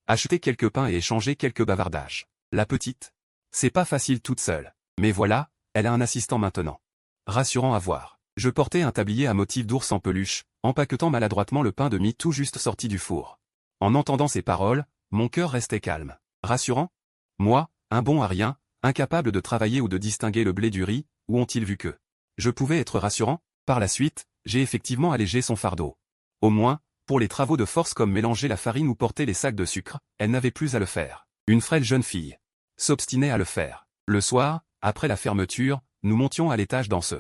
acheter quelques pains et échanger quelques bavardages. La petite, c'est pas facile toute seule. Mais voilà, elle a un assistant maintenant. Rassurant à voir. Je portais un tablier à motif d'ours en peluche, empaquetant maladroitement le pain de mie tout juste sorti du four. En entendant ces paroles, mon cœur restait calme. Rassurant? Moi, un bon à rien, incapable de travailler ou de distinguer le blé du riz, où ont-ils vu que je pouvais être rassurant? Par la suite, j'ai effectivement allégé son fardeau. Au moins, pour les travaux de force comme mélanger la farine ou porter les sacs de sucre, elle n'avait plus à le faire. Une frêle jeune fille s'obstinait à le faire. Le soir, après la fermeture, nous montions à l'étage dans ce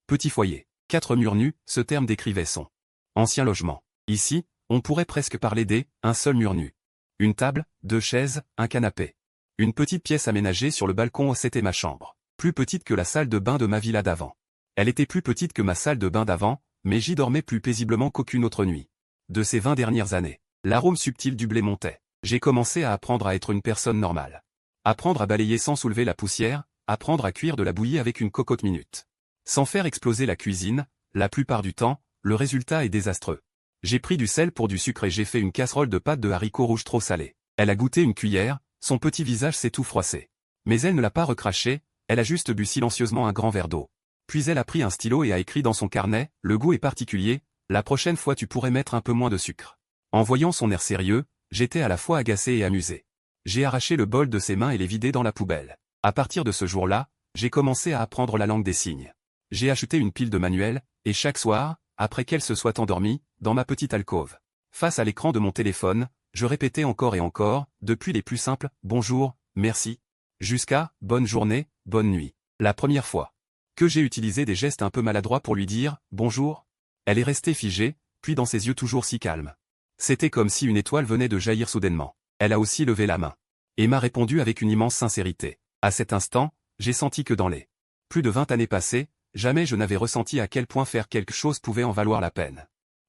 petit foyer. 4 murs nus, ce terme décrivait son ancien logement. Ici, on pourrait presque parler un seul mur nu. Une table, 2 chaises, un canapé. Une petite pièce aménagée sur le balcon, c'était ma chambre. Plus petite que la salle de bain de ma villa d'avant. Elle était plus petite que ma salle de bain d'avant, mais j'y dormais plus paisiblement qu'aucune autre nuit. De ces 20 dernières années, l'arôme subtil du blé montait. J'ai commencé à apprendre à être une personne normale. Apprendre à balayer sans soulever la poussière, apprendre à cuire de la bouillie avec une cocotte minute. Sans faire exploser la cuisine, la plupart du temps, le résultat est désastreux. J'ai pris du sel pour du sucre et j'ai fait une casserole de pâtes de haricots rouges trop salées. Elle a goûté une cuillère, son petit visage s'est tout froissé. Mais elle ne l'a pas recraché, elle a juste bu silencieusement un grand verre d'eau. Puis elle a pris un stylo et a écrit dans son carnet, « Le goût est particulier, la prochaine fois tu pourrais mettre un peu moins de sucre. » En voyant son air sérieux, j'étais à la fois agacé et amusé. J'ai arraché le bol de ses mains et l'ai vidé dans la poubelle. À partir de ce jour-là, j'ai commencé à apprendre la langue des signes. J'ai acheté une pile de manuels, et chaque soir, après qu'elle se soit endormie, dans ma petite alcôve, face à l'écran de mon téléphone, je répétais encore et encore, depuis les plus simples, « Bonjour, merci », jusqu'à « Bonne journée, bonne nuit ». La première fois que j'ai utilisé des gestes un peu maladroits pour lui dire « Bonjour », elle est restée figée, puis dans ses yeux toujours si calmes. C'était comme si une étoile venait de jaillir soudainement. Elle a aussi levé la main. Et m'a répondu avec une immense sincérité. À cet instant, j'ai senti que dans les plus de 20 années passées, jamais je n'avais ressenti à quel point faire quelque chose pouvait en valoir la peine.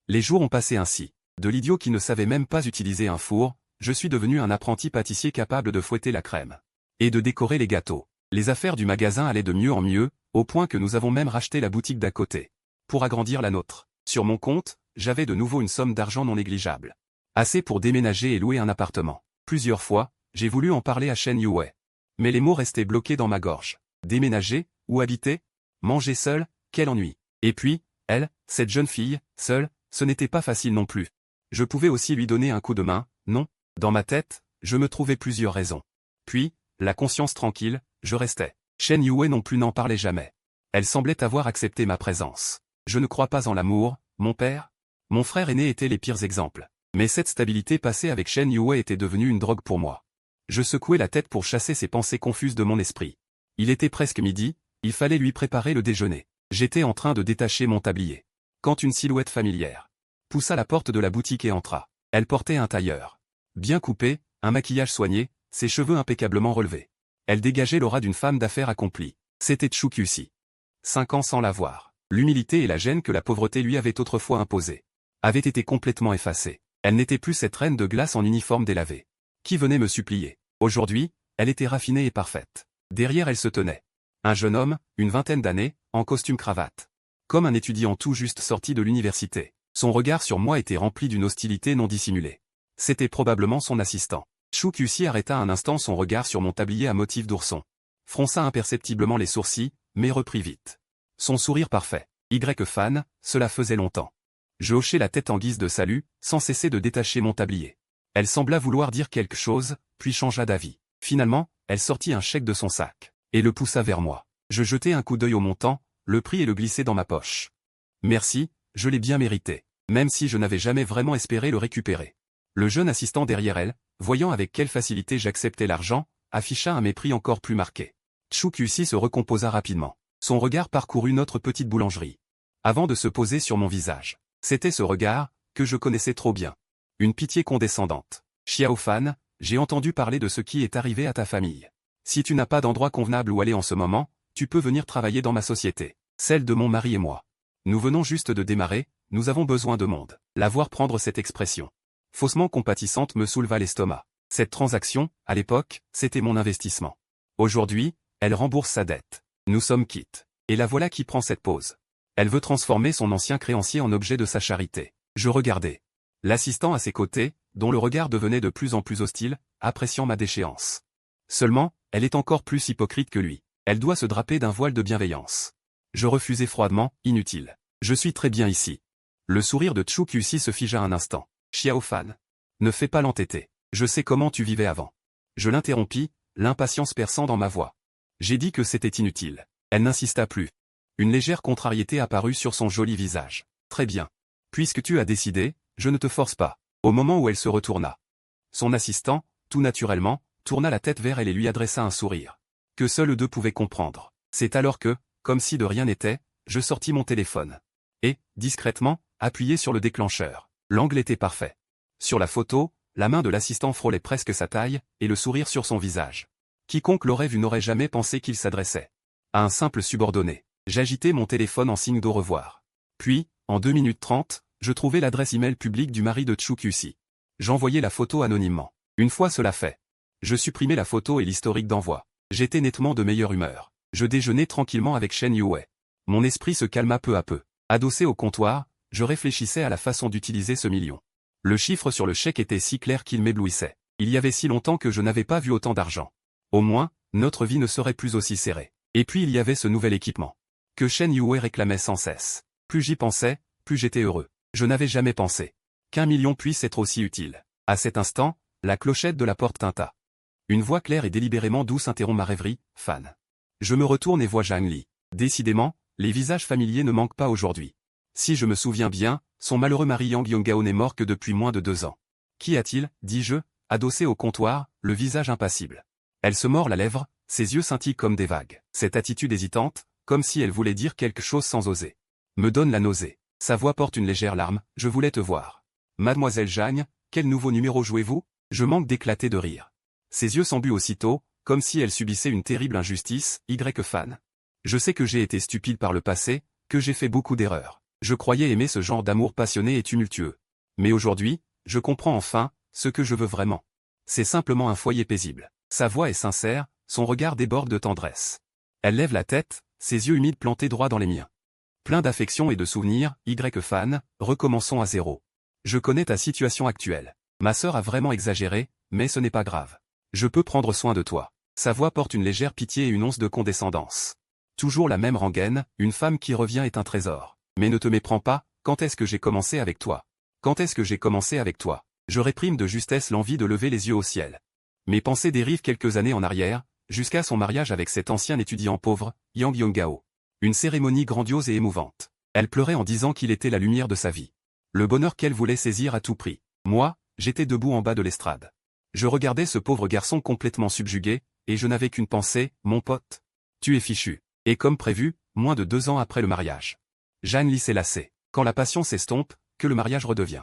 Les jours ont passé ainsi. De l'idiot qui ne savait même pas utiliser un four, je suis devenu un apprenti pâtissier capable de fouetter la crème et de décorer les gâteaux. Les affaires du magasin allaient de mieux en mieux, au point que nous avons même racheté la boutique d'à côté pour agrandir la nôtre. Sur mon compte, j'avais de nouveau une somme d'argent non négligeable. Assez pour déménager et louer un appartement. Plusieurs fois, j'ai voulu en parler à Shen Yue. Mais les mots restaient bloqués dans ma gorge. Déménager, où habiter? Manger seul, quel ennui. Et puis, elle, cette jeune fille, seule, ce n'était pas facile non plus. Je pouvais aussi lui donner un coup de main, non? Dans ma tête, je me trouvais plusieurs raisons. Puis, la conscience tranquille, je restais. Shen Yue non plus n'en parlait jamais. Elle semblait avoir accepté ma présence. Je ne crois pas en l'amour, mon père. Mon frère aîné était les pires exemples. Mais cette stabilité passée avec Shen Yue était devenue une drogue pour moi. Je secouais la tête pour chasser ces pensées confuses de mon esprit. Il était presque midi, il fallait lui préparer le déjeuner. J'étais en train de détacher mon tablier. Quand une silhouette familière poussa la porte de la boutique et entra. Elle portait un tailleur bien coupé, un maquillage soigné, ses cheveux impeccablement relevés. Elle dégageait l'aura d'une femme d'affaires accomplie. C'était Chu Qi. 5 ans sans la voir. L'humilité et la gêne que la pauvreté lui avait autrefois imposées avaient été complètement effacées. Elle n'était plus cette reine de glace en uniforme délavé qui venait me supplier. Aujourd'hui, elle était raffinée et parfaite. Derrière elle se tenait un jeune homme, une vingtaine d'années, en costume cravate. Comme un étudiant tout juste sorti de l'université. Son regard sur moi était rempli d'une hostilité non dissimulée. C'était probablement son assistant. Chu Qi arrêta un instant son regard sur mon tablier à motif d'ourson. Fronça imperceptiblement les sourcils, mais reprit vite son sourire parfait. Fan, cela faisait longtemps. Je hochai la tête en guise de salut, sans cesser de détacher mon tablier. Elle sembla vouloir dire quelque chose, puis changea d'avis. Finalement, elle sortit un chèque de son sac et le poussa vers moi. Je jetai un coup d'œil au montant, le pris et le glissai dans ma poche. Merci, je l'ai bien mérité, même si je n'avais jamais vraiment espéré le récupérer. Le jeune assistant derrière elle, voyant avec quelle facilité j'acceptais l'argent, afficha un mépris encore plus marqué. Chu Qi se recomposa rapidement. Son regard parcourut notre petite boulangerie. Avant de se poser sur mon visage. C'était ce regard, que je connaissais trop bien. Une pitié condescendante. Xiao Fan, j'ai entendu parler de ce qui est arrivé à ta famille. Si tu n'as pas d'endroit convenable où aller en ce moment, tu peux venir travailler dans ma société. Celle de mon mari et moi. Nous venons juste de démarrer, nous avons besoin de monde. La voir prendre cette expression faussement compatissante me souleva l'estomac. Cette transaction, à l'époque, c'était mon investissement. Aujourd'hui, elle rembourse sa dette. Nous sommes quittes. Et la voilà qui prend cette pause. Elle veut transformer son ancien créancier en objet de sa charité. Je regardais. L'assistant à ses côtés, dont le regard devenait de plus en plus hostile, appréciant ma déchéance. Seulement, elle est encore plus hypocrite que lui. Elle doit se draper d'un voile de bienveillance. Je refusai froidement, inutile. Je suis très bien ici. Le sourire de Chu Qi se figea un instant. Xiao Fan. Ne fais pas l'entêter. Je sais comment tu vivais avant. Je l'interrompis, l'impatience perçant dans ma voix. J'ai dit que c'était inutile. Elle n'insista plus. Une légère contrariété apparut sur son joli visage. Très bien. Puisque tu as décidé, je ne te force pas. Au moment où elle se retourna. Son assistant, tout naturellement, tourna la tête vers elle et lui adressa un sourire. Que seuls eux deux pouvaient comprendre. C'est alors que, comme si de rien n'était, je sortis mon téléphone. Et, discrètement, appuyai sur le déclencheur. L'angle était parfait. Sur la photo, la main de l'assistant frôlait presque sa taille, et le sourire sur son visage. Quiconque l'aurait vu n'aurait jamais pensé qu'il s'adressait à un simple subordonné. J'agitai mon téléphone en signe d'au revoir. Puis, en 2 minutes 30, je trouvai l'adresse email publique du mari de Chu Qi. J'envoyai la photo anonymement. Une fois cela fait, je supprimai la photo et l'historique d'envoi. J'étais nettement de meilleure humeur. Je déjeunais tranquillement avec Shen Yue. Mon esprit se calma peu à peu. Adossé au comptoir, je réfléchissais à la façon d'utiliser ce million. Le chiffre sur le chèque était si clair qu'il m'éblouissait. Il y avait si longtemps que je n'avais pas vu autant d'argent. Au moins, notre vie ne serait plus aussi serrée. Et puis il y avait ce nouvel équipement que Shen Yue réclamait sans cesse. Plus j'y pensais, plus j'étais heureux. Je n'avais jamais pensé qu'un million puisse être aussi utile. À cet instant, la clochette de la porte tinta. Une voix claire et délibérément douce interrompt ma rêverie, Fan. Je me retourne et vois Zhang Li. Décidément, les visages familiers ne manquent pas aujourd'hui. Si je me souviens bien, son malheureux mari Yang Yongao n'est mort que depuis moins de 2 ans. Qu'y a-t-il, dis-je, adossé au comptoir, le visage impassible. Elle se mord la lèvre, ses yeux scintillent comme des vagues. Cette attitude hésitante, comme si elle voulait dire quelque chose sans oser, me donne la nausée. Sa voix porte une légère larme, je voulais te voir. Mademoiselle Zhang, quel nouveau numéro jouez-vous? Je manque d'éclater de rire. Ses yeux s'embuent aussitôt, comme si elle subissait une terrible injustice, Fan. Je sais que j'ai été stupide par le passé, que j'ai fait beaucoup d'erreurs. Je croyais aimer ce genre d'amour passionné et tumultueux. Mais aujourd'hui, je comprends enfin, ce que je veux vraiment. C'est simplement un foyer paisible. Sa voix est sincère, son regard déborde de tendresse. Elle lève la tête, ses yeux humides plantés droit dans les miens. Plein d'affection et de souvenirs, Fan, recommençons à zéro. Je connais ta situation actuelle. Ma sœur a vraiment exagéré, mais ce n'est pas grave. Je peux prendre soin de toi. Sa voix porte une légère pitié et une once de condescendance. Toujours la même rengaine, une femme qui revient est un trésor. Mais ne te méprends pas, quand est-ce que j'ai commencé avec toi? Quand est-ce que j'ai commencé avec toi? Je réprime de justesse l'envie de lever les yeux au ciel. Mes pensées dérivent quelques années en arrière, jusqu'à son mariage avec cet ancien étudiant pauvre, Yang Yongao. Une cérémonie grandiose et émouvante. Elle pleurait en disant qu'il était la lumière de sa vie. Le bonheur qu'elle voulait saisir à tout prix. Moi, j'étais debout en bas de l'estrade. Je regardais ce pauvre garçon complètement subjugué, et je n'avais qu'une pensée, mon pote. Tu es fichu. Et comme prévu, moins de 2 ans après le mariage. Zhang Li s'est lassée. Quand la passion s'estompe, que le mariage redevient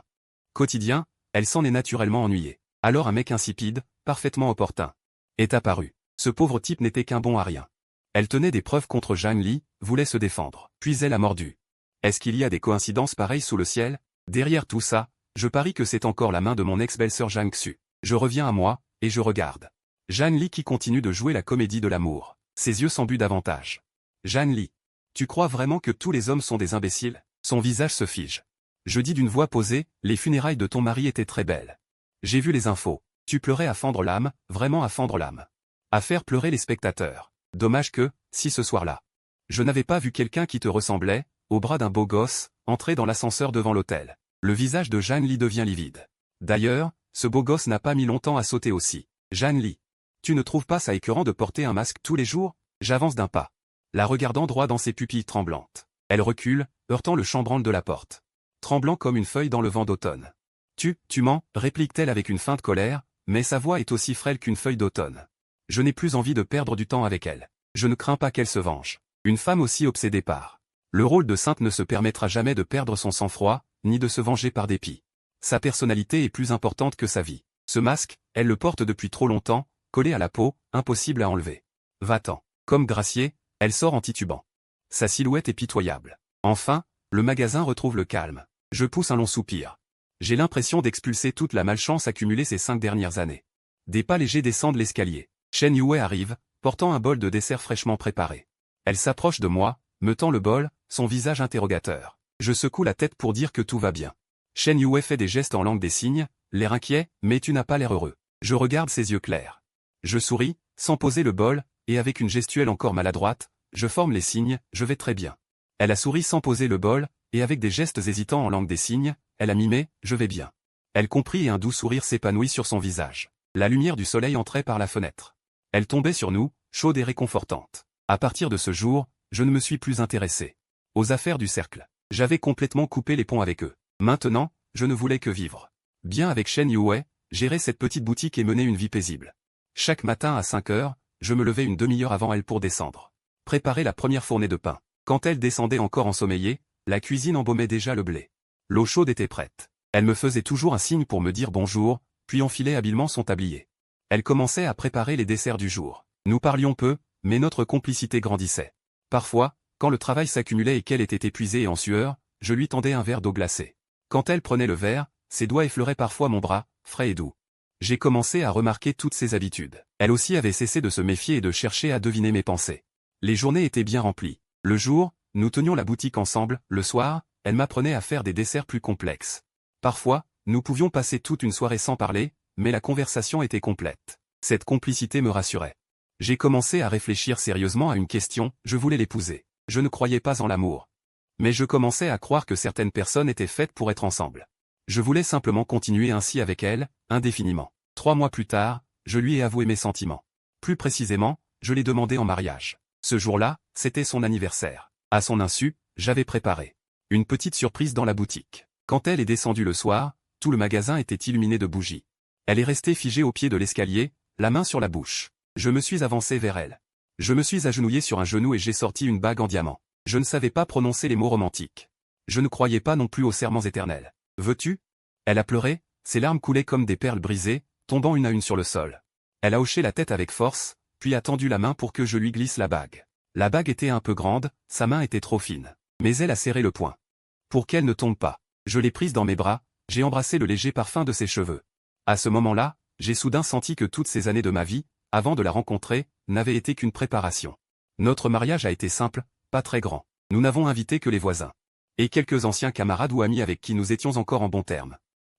quotidien, elle s'en est naturellement ennuyée. Alors un mec insipide, parfaitement opportun, est apparu. Ce pauvre type n'était qu'un bon à rien. Elle tenait des preuves contre Zhang Li, voulait se défendre. Puis elle a mordu. Est-ce qu'il y a des coïncidences pareilles sous le ciel? Derrière tout ça, je parie que c'est encore la main de mon ex-belle-sœur Zhang Xu. Je reviens à moi, et je regarde. Zhang Li qui continue de jouer la comédie de l'amour. Ses yeux s'embuent davantage. Zhang Li. Tu crois vraiment que tous les hommes sont des imbéciles? Son visage se fige. Je dis d'une voix posée, les funérailles de ton mari étaient très belles. J'ai vu les infos. Tu pleurais à fendre l'âme, vraiment à fendre l'âme. À faire pleurer les spectateurs. Dommage que, si ce soir-là, je n'avais pas vu quelqu'un qui te ressemblait, au bras d'un beau gosse, entrer dans l'ascenseur devant l'hôtel. Le visage de Zhang Li devient livide. D'ailleurs, ce beau gosse n'a pas mis longtemps à sauter aussi. Zhang Li. Tu ne trouves pas ça écœurant de porter un masque tous les jours? J'avance d'un pas, la regardant droit dans ses pupilles tremblantes. Elle recule, heurtant le chambranle de la porte. Tremblant comme une feuille dans le vent d'automne. Tu mens, réplique-t-elle avec une feinte colère, mais sa voix est aussi frêle qu'une feuille d'automne. Je n'ai plus envie de perdre du temps avec elle. Je ne crains pas qu'elle se venge. Une femme aussi obsédée par le rôle de sainte ne se permettra jamais de perdre son sang-froid, ni de se venger par dépit. Sa personnalité est plus importante que sa vie. Ce masque, elle le porte depuis trop longtemps, collé à la peau, impossible à enlever. Va-t'en. Comme Gracier, elle sort en titubant. Sa silhouette est pitoyable. Enfin, le magasin retrouve le calme. Je pousse un long soupir. J'ai l'impression d'expulser toute la malchance accumulée ces 5 dernières années. Des pas légers descendent l'escalier. Shen Yue arrive, portant un bol de dessert fraîchement préparé. Elle s'approche de moi, me tend le bol, son visage interrogateur. Je secoue la tête pour dire que tout va bien. Shen Yue fait des gestes en langue des signes, l'air inquiet, mais tu n'as pas l'air heureux. Je regarde ses yeux clairs. Je souris, sans poser le bol, et avec une gestuelle encore maladroite, je forme les signes, je vais très bien. Elle a souri sans poser le bol, et avec des gestes hésitants en langue des signes, elle a mimé, je vais bien. Elle comprit et un doux sourire s'épanouit sur son visage. La lumière du soleil entrait par la fenêtre. Elle tombait sur nous, chaude et réconfortante. À partir de ce jour, je ne me suis plus intéressé aux affaires du cercle. J'avais complètement coupé les ponts avec eux. Maintenant, je ne voulais que vivre bien avec Shen Yue, gérer cette petite boutique et mener une vie paisible. Chaque matin à 5 heures, je me levais une demi-heure avant elle pour descendre. Préparer la première fournée de pain. Quand elle descendait encore ensommeillée, la cuisine embaumait déjà le blé. L'eau chaude était prête. Elle me faisait toujours un signe pour me dire bonjour, puis enfilait habilement son tablier. Elle commençait à préparer les desserts du jour. Nous parlions peu, mais notre complicité grandissait. Parfois, quand le travail s'accumulait et qu'elle était épuisée et en sueur, je lui tendais un verre d'eau glacée. Quand elle prenait le verre, ses doigts effleuraient parfois mon bras, frais et doux. J'ai commencé à remarquer toutes ses habitudes. Elle aussi avait cessé de se méfier et de chercher à deviner mes pensées. Les journées étaient bien remplies. Le jour, nous tenions la boutique ensemble, le soir, elle m'apprenait à faire des desserts plus complexes. Parfois, nous pouvions passer toute une soirée sans parler, mais la conversation était complète. Cette complicité me rassurait. J'ai commencé à réfléchir sérieusement à une question, je voulais l'épouser. Je ne croyais pas en l'amour. Mais je commençais à croire que certaines personnes étaient faites pour être ensemble. Je voulais simplement continuer ainsi avec elle, indéfiniment. 3 mois plus tard, je lui ai avoué mes sentiments. Plus précisément, je l'ai demandé en mariage. Ce jour-là, c'était son anniversaire. À son insu, j'avais préparé une petite surprise dans la boutique. Quand elle est descendue le soir, tout le magasin était illuminé de bougies. Elle est restée figée au pied de l'escalier, la main sur la bouche. Je me suis avancé vers elle. Je me suis agenouillé sur un genou et j'ai sorti une bague en diamant. Je ne savais pas prononcer les mots romantiques. Je ne croyais pas non plus aux serments éternels. Veux-tu ? Elle a pleuré, ses larmes coulaient comme des perles brisées, tombant une à une sur le sol. Elle a hoché la tête avec force, puis a tendu la main pour que je lui glisse la bague. La bague était un peu grande, sa main était trop fine. Mais elle a serré le poing. Pour qu'elle ne tombe pas. Je l'ai prise dans mes bras, j'ai embrassé le léger parfum de ses cheveux. À ce moment-là, j'ai soudain senti que toutes ces années de ma vie, avant de la rencontrer, n'avaient été qu'une préparation. Notre mariage a été simple, pas très grand. Nous n'avons invité que les voisins. Et quelques anciens camarades ou amis avec qui nous étions encore en bons termes.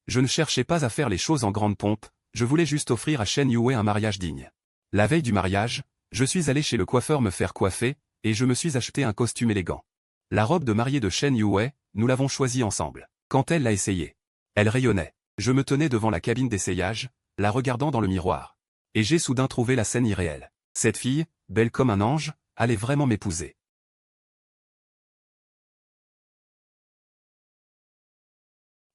Je ne cherchais pas à faire les choses en grande pompe, je voulais juste offrir à Shen Yue un mariage digne. La veille du mariage, je suis allé chez le coiffeur me faire coiffer, et je me suis acheté un costume élégant. La robe de mariée de Shen Yue, nous l'avons choisie ensemble. Quand elle l'a essayée, elle rayonnait. Je me tenais devant la cabine d'essayage, la regardant dans le miroir. Et j'ai soudain trouvé la scène irréelle. Cette fille, belle comme un ange, allait vraiment m'épouser.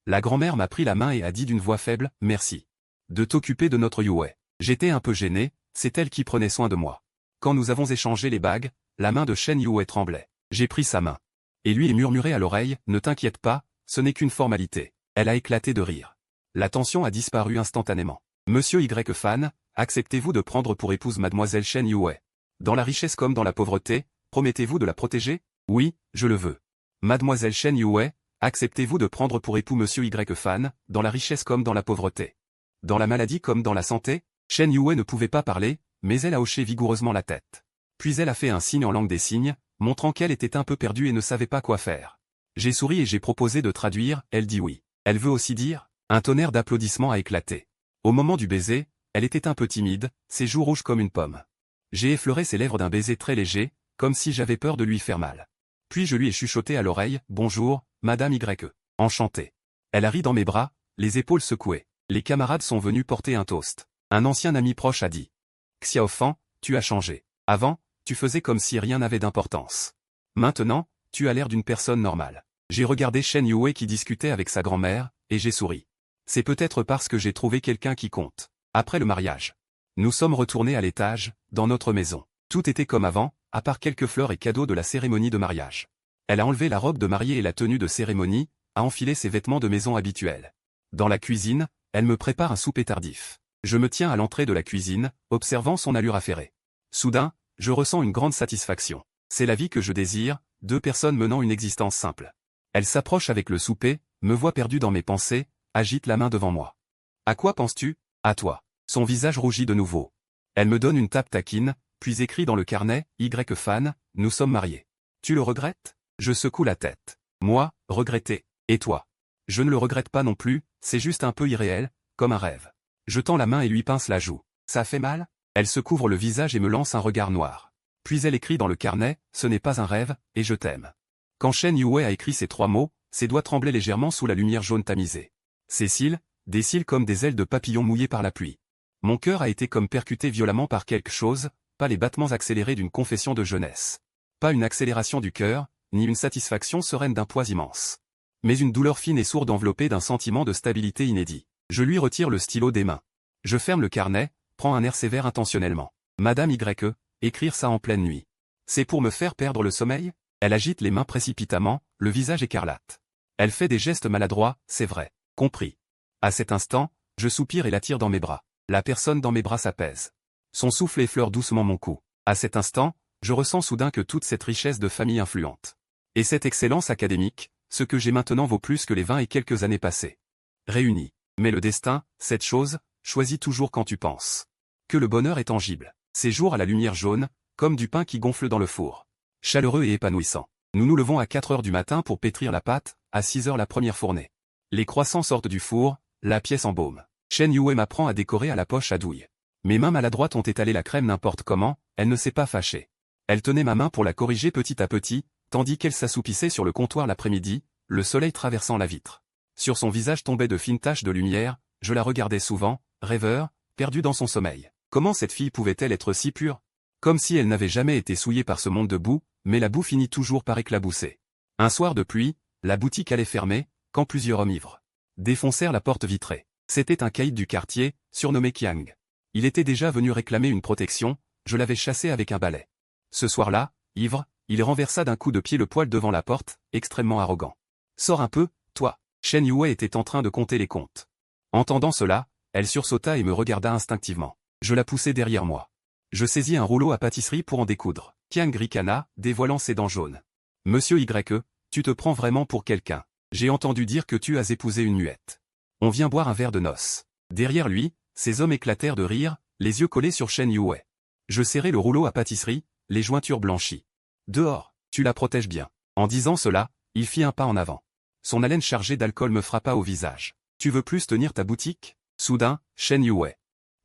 La grand-mère m'a pris la main et a dit d'une voix faible, « Merci de t'occuper de notre Yue. » J'étais un peu gêné, c'est elle qui prenait soin de moi. Quand nous avons échangé les bagues, la main de Shen Yue tremblait. J'ai pris sa main. Et lui ai murmuré à l'oreille, « Ne t'inquiète pas, ce n'est qu'une formalité. » Elle a éclaté de rire. La tension a disparu instantanément. « Monsieur Y. Fan, acceptez-vous de prendre pour épouse mademoiselle Shen Yue? Dans la richesse comme dans la pauvreté, promettez-vous de la protéger? Oui, je le veux. Mademoiselle Shen Yue, acceptez-vous de prendre pour époux Monsieur Y. Fan, dans la richesse comme dans la pauvreté? Dans la maladie comme dans la santé? » Shen Yue ne pouvait pas parler, mais elle a hoché vigoureusement la tête. Puis elle a fait un signe en langue des signes, montrant qu'elle était un peu perdue et ne savait pas quoi faire. J'ai souri et j'ai proposé de traduire, elle dit oui. Elle veut aussi dire? Un tonnerre d'applaudissements a éclaté. Au moment du baiser, elle était un peu timide, ses joues rouges comme une pomme. J'ai effleuré ses lèvres d'un baiser très léger, comme si j'avais peur de lui faire mal. Puis je lui ai chuchoté à l'oreille, « Bonjour, Madame Y. Enchantée. » Elle a ri dans mes bras, les épaules secouées. Les camarades sont venus porter un toast. Un ancien ami proche a dit, « Xiaofan, tu as changé. Avant, tu faisais comme si rien n'avait d'importance. Maintenant, tu as l'air d'une personne normale. » J'ai regardé Shen Yue qui discutait avec sa grand-mère, et j'ai souri. C'est peut-être parce que j'ai trouvé quelqu'un qui compte. Après le mariage, nous sommes retournés à l'étage, dans notre maison. Tout était comme avant, à part quelques fleurs et cadeaux de la cérémonie de mariage. Elle a enlevé la robe de mariée et la tenue de cérémonie, a enfilé ses vêtements de maison habituels. Dans la cuisine, elle me prépare un souper tardif. Je me tiens à l'entrée de la cuisine, observant son allure affairée. Soudain, je ressens une grande satisfaction. C'est la vie que je désire, deux personnes menant une existence simple. Elle s'approche avec le souper, me voit perdu dans mes pensées, agite la main devant moi. À quoi penses-tu? À toi. Son visage rougit de nouveau. Elle me donne une tape taquine, puis écrit dans le carnet, Y fan, nous sommes mariés. Tu le regrettes? Je secoue la tête. Moi, regretter. Et toi? Je ne le regrette pas non plus, c'est juste un peu irréel, comme un rêve. Je tends la main et lui pince la joue. Ça fait mal? Elle se couvre le visage et me lance un regard noir. Puis elle écrit dans le carnet, ce n'est pas un rêve, et je t'aime. Quand Shen Yue a écrit ces 3 mots, ses doigts tremblaient légèrement sous la lumière jaune tamisée. Ses cils, des cils comme des ailes de papillon mouillées par la pluie. Mon cœur a été comme percuté violemment par quelque chose, pas les battements accélérés d'une confession de jeunesse. Pas une accélération du cœur, ni une satisfaction sereine d'un poids immense. Mais une douleur fine et sourde enveloppée d'un sentiment de stabilité inédit. Je lui retire le stylo des mains. Je ferme le carnet, prends un air sévère intentionnellement. Madame Y, écrire ça en pleine nuit. C'est pour me faire perdre le sommeil? Elle agite les mains précipitamment, le visage écarlate. Elle fait des gestes maladroits, c'est vrai. Compris. À cet instant, je soupire et la tire dans mes bras. La personne dans mes bras s'apaise. Son souffle effleure doucement mon cou. À cet instant, je ressens soudain que toute cette richesse de famille influente. Et cette excellence académique, ce que j'ai maintenant vaut plus que les 20 et quelques années passées. Réunies. Mais le destin, cette chose, choisit toujours quand tu penses. Que le bonheur est tangible. Ces jours à la lumière jaune, comme du pain qui gonfle dans le four. Chaleureux et épanouissant. Nous nous levons à 4 heures du matin pour pétrir la pâte, à 6 heures la première fournée. Les croissants sortent du four, la pièce embaume. Shen Yue m'apprend à décorer à la poche à douille. Mes mains maladroites ont étalé la crème n'importe comment, elle ne s'est pas fâchée. Elle tenait ma main pour la corriger petit à petit, tandis qu'elle s'assoupissait sur le comptoir l'après-midi, le soleil traversant la vitre. Sur son visage tombaient de fines taches de lumière, je la regardais souvent, rêveur, perdue dans son sommeil. Comment cette fille pouvait-elle être si pure? Comme si elle n'avait jamais été souillée par ce monde de boue, mais la boue finit toujours par éclabousser. Un soir de pluie, la boutique allait fermer, quand plusieurs hommes ivres défoncèrent la porte vitrée. C'était un caïd du quartier, surnommé Qiang. Il était déjà venu réclamer une protection, je l'avais chassé avec un balai. Ce soir-là, ivre, il renversa d'un coup de pied le poêle devant la porte, extrêmement arrogant. Sors un peu, toi. Shen Yue était en train de compter les comptes. Entendant cela, elle sursauta et me regarda instinctivement. Je la poussai derrière moi. Je saisis un rouleau à pâtisserie pour en découdre. Qiang ricana, dévoilant ses dents jaunes. Monsieur Y, tu te prends vraiment pour quelqu'un. J'ai entendu dire que tu as épousé une muette. On vient boire un verre de noces. Derrière lui, ces hommes éclatèrent de rire, les yeux collés sur Shen Yue. Je serrai le rouleau à pâtisserie, les jointures blanchies. Dehors, tu la protèges bien. En disant cela, il fit un pas en avant. Son haleine chargée d'alcool me frappa au visage. Tu veux plus tenir ta boutique? Soudain, Shen Yue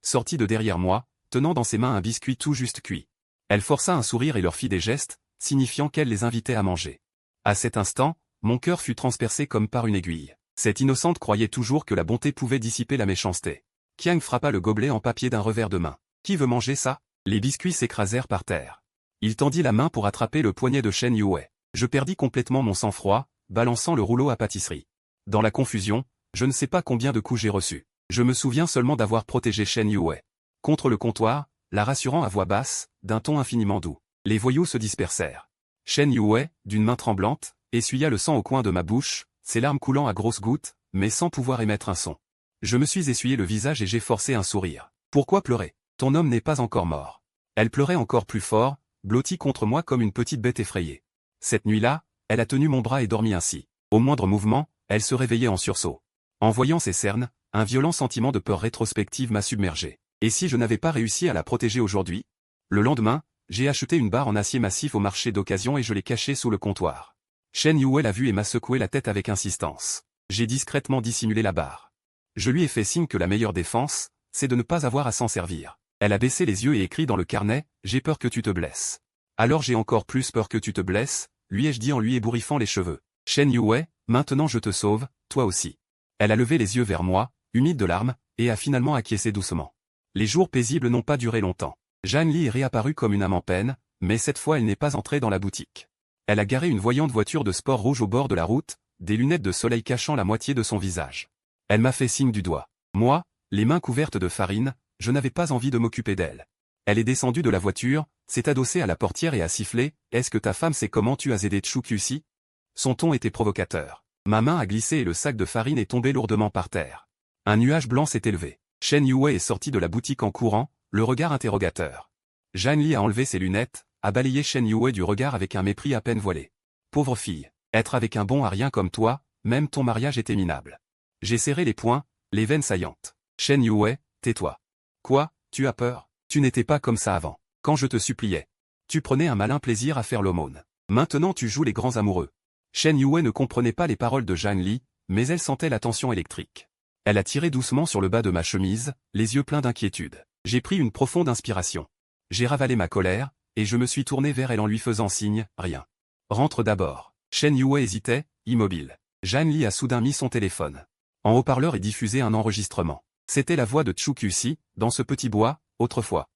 sortit de derrière moi, tenant dans ses mains un biscuit tout juste cuit. Elle força un sourire et leur fit des gestes, signifiant qu'elle les invitait à manger. À cet instant, mon cœur fut transpercé comme par une aiguille. Cette innocente croyait toujours que la bonté pouvait dissiper la méchanceté. Qiang frappa le gobelet en papier d'un revers de main. Qui veut manger ça? Les biscuits s'écrasèrent par terre. Il tendit la main pour attraper le poignet de Shen Yue. Je perdis complètement mon sang-froid, balançant le rouleau à pâtisserie. Dans la confusion, je ne sais pas combien de coups j'ai reçus. Je me souviens seulement d'avoir protégé Shen Yue. Contre le comptoir, la rassurant à voix basse, d'un ton infiniment doux. Les voyous se dispersèrent. Shen Yue, d'une main tremblante, essuya le sang au coin de ma bouche, ses larmes coulant à grosses gouttes, mais sans pouvoir émettre un son. Je me suis essuyé le visage et j'ai forcé un sourire. Pourquoi pleurer? Ton homme n'est pas encore mort. Elle pleurait encore plus fort, blottie contre moi comme une petite bête effrayée. Cette nuit-là, elle a tenu mon bras et dormi ainsi. Au moindre mouvement, elle se réveillait en sursaut. En voyant ses cernes, un violent sentiment de peur rétrospective m'a submergé. Et si je n'avais pas réussi à la protéger aujourd'hui? Le lendemain, j'ai acheté une barre en acier massif au marché d'occasion et je l'ai cachée sous le comptoir. Shen Yue l'a vue et m'a secoué la tête avec insistance. J'ai discrètement dissimulé la barre. Je lui ai fait signe que la meilleure défense, c'est de ne pas avoir à s'en servir. Elle a baissé les yeux et écrit dans le carnet, « J'ai peur que tu te blesses. » Alors j'ai encore plus peur que tu te blesses, lui ai-je dit en lui ébouriffant les cheveux. Shen Yue, maintenant je te sauve, toi aussi. Elle a levé les yeux vers moi, humide de larmes, et a finalement acquiescé doucement. Les jours paisibles n'ont pas duré longtemps. Jeanne Li est réapparue comme une âme en peine, mais cette fois elle n'est pas entrée dans la boutique. Elle a garé une voyante voiture de sport rouge au bord de la route, des lunettes de soleil cachant la moitié de son visage. Elle m'a fait signe du doigt. Moi, les mains couvertes de farine, je n'avais pas envie de m'occuper d'elle. Elle est descendue de la voiture, s'est adossée à la portière et a sifflé « Est-ce que ta femme sait comment tu as aidé Chu Q-si ?» Son ton était provocateur. Ma main a glissé et le sac de farine est tombé lourdement par terre. Un nuage blanc s'est élevé. Shen Yue est sorti de la boutique en courant, le regard interrogateur. Zhang Li a enlevé ses lunettes, a balayé Shen Yue du regard avec un mépris à peine voilé. Pauvre fille, être avec un bon à rien comme toi, même ton mariage était minable. J'ai serré les poings, les veines saillantes. Shen Yue, tais-toi. Quoi, tu as peur? Tu n'étais pas comme ça avant. Quand je te suppliais. Tu prenais un malin plaisir à faire l'aumône. Maintenant tu joues les grands amoureux. Shen Yue ne comprenait pas les paroles de Zhang Li, mais elle sentait la tension électrique. Elle a tiré doucement sur le bas de ma chemise, les yeux pleins d'inquiétude. J'ai pris une profonde inspiration. J'ai ravalé ma colère, et je me suis tourné vers elle en lui faisant signe, rien. Rentre d'abord. Shen Yue hésitait, immobile. Zhang Li a soudain mis son téléphone. En haut-parleur est diffusé un enregistrement. C'était la voix de Chu Q-si, dans ce petit bois, autrefois.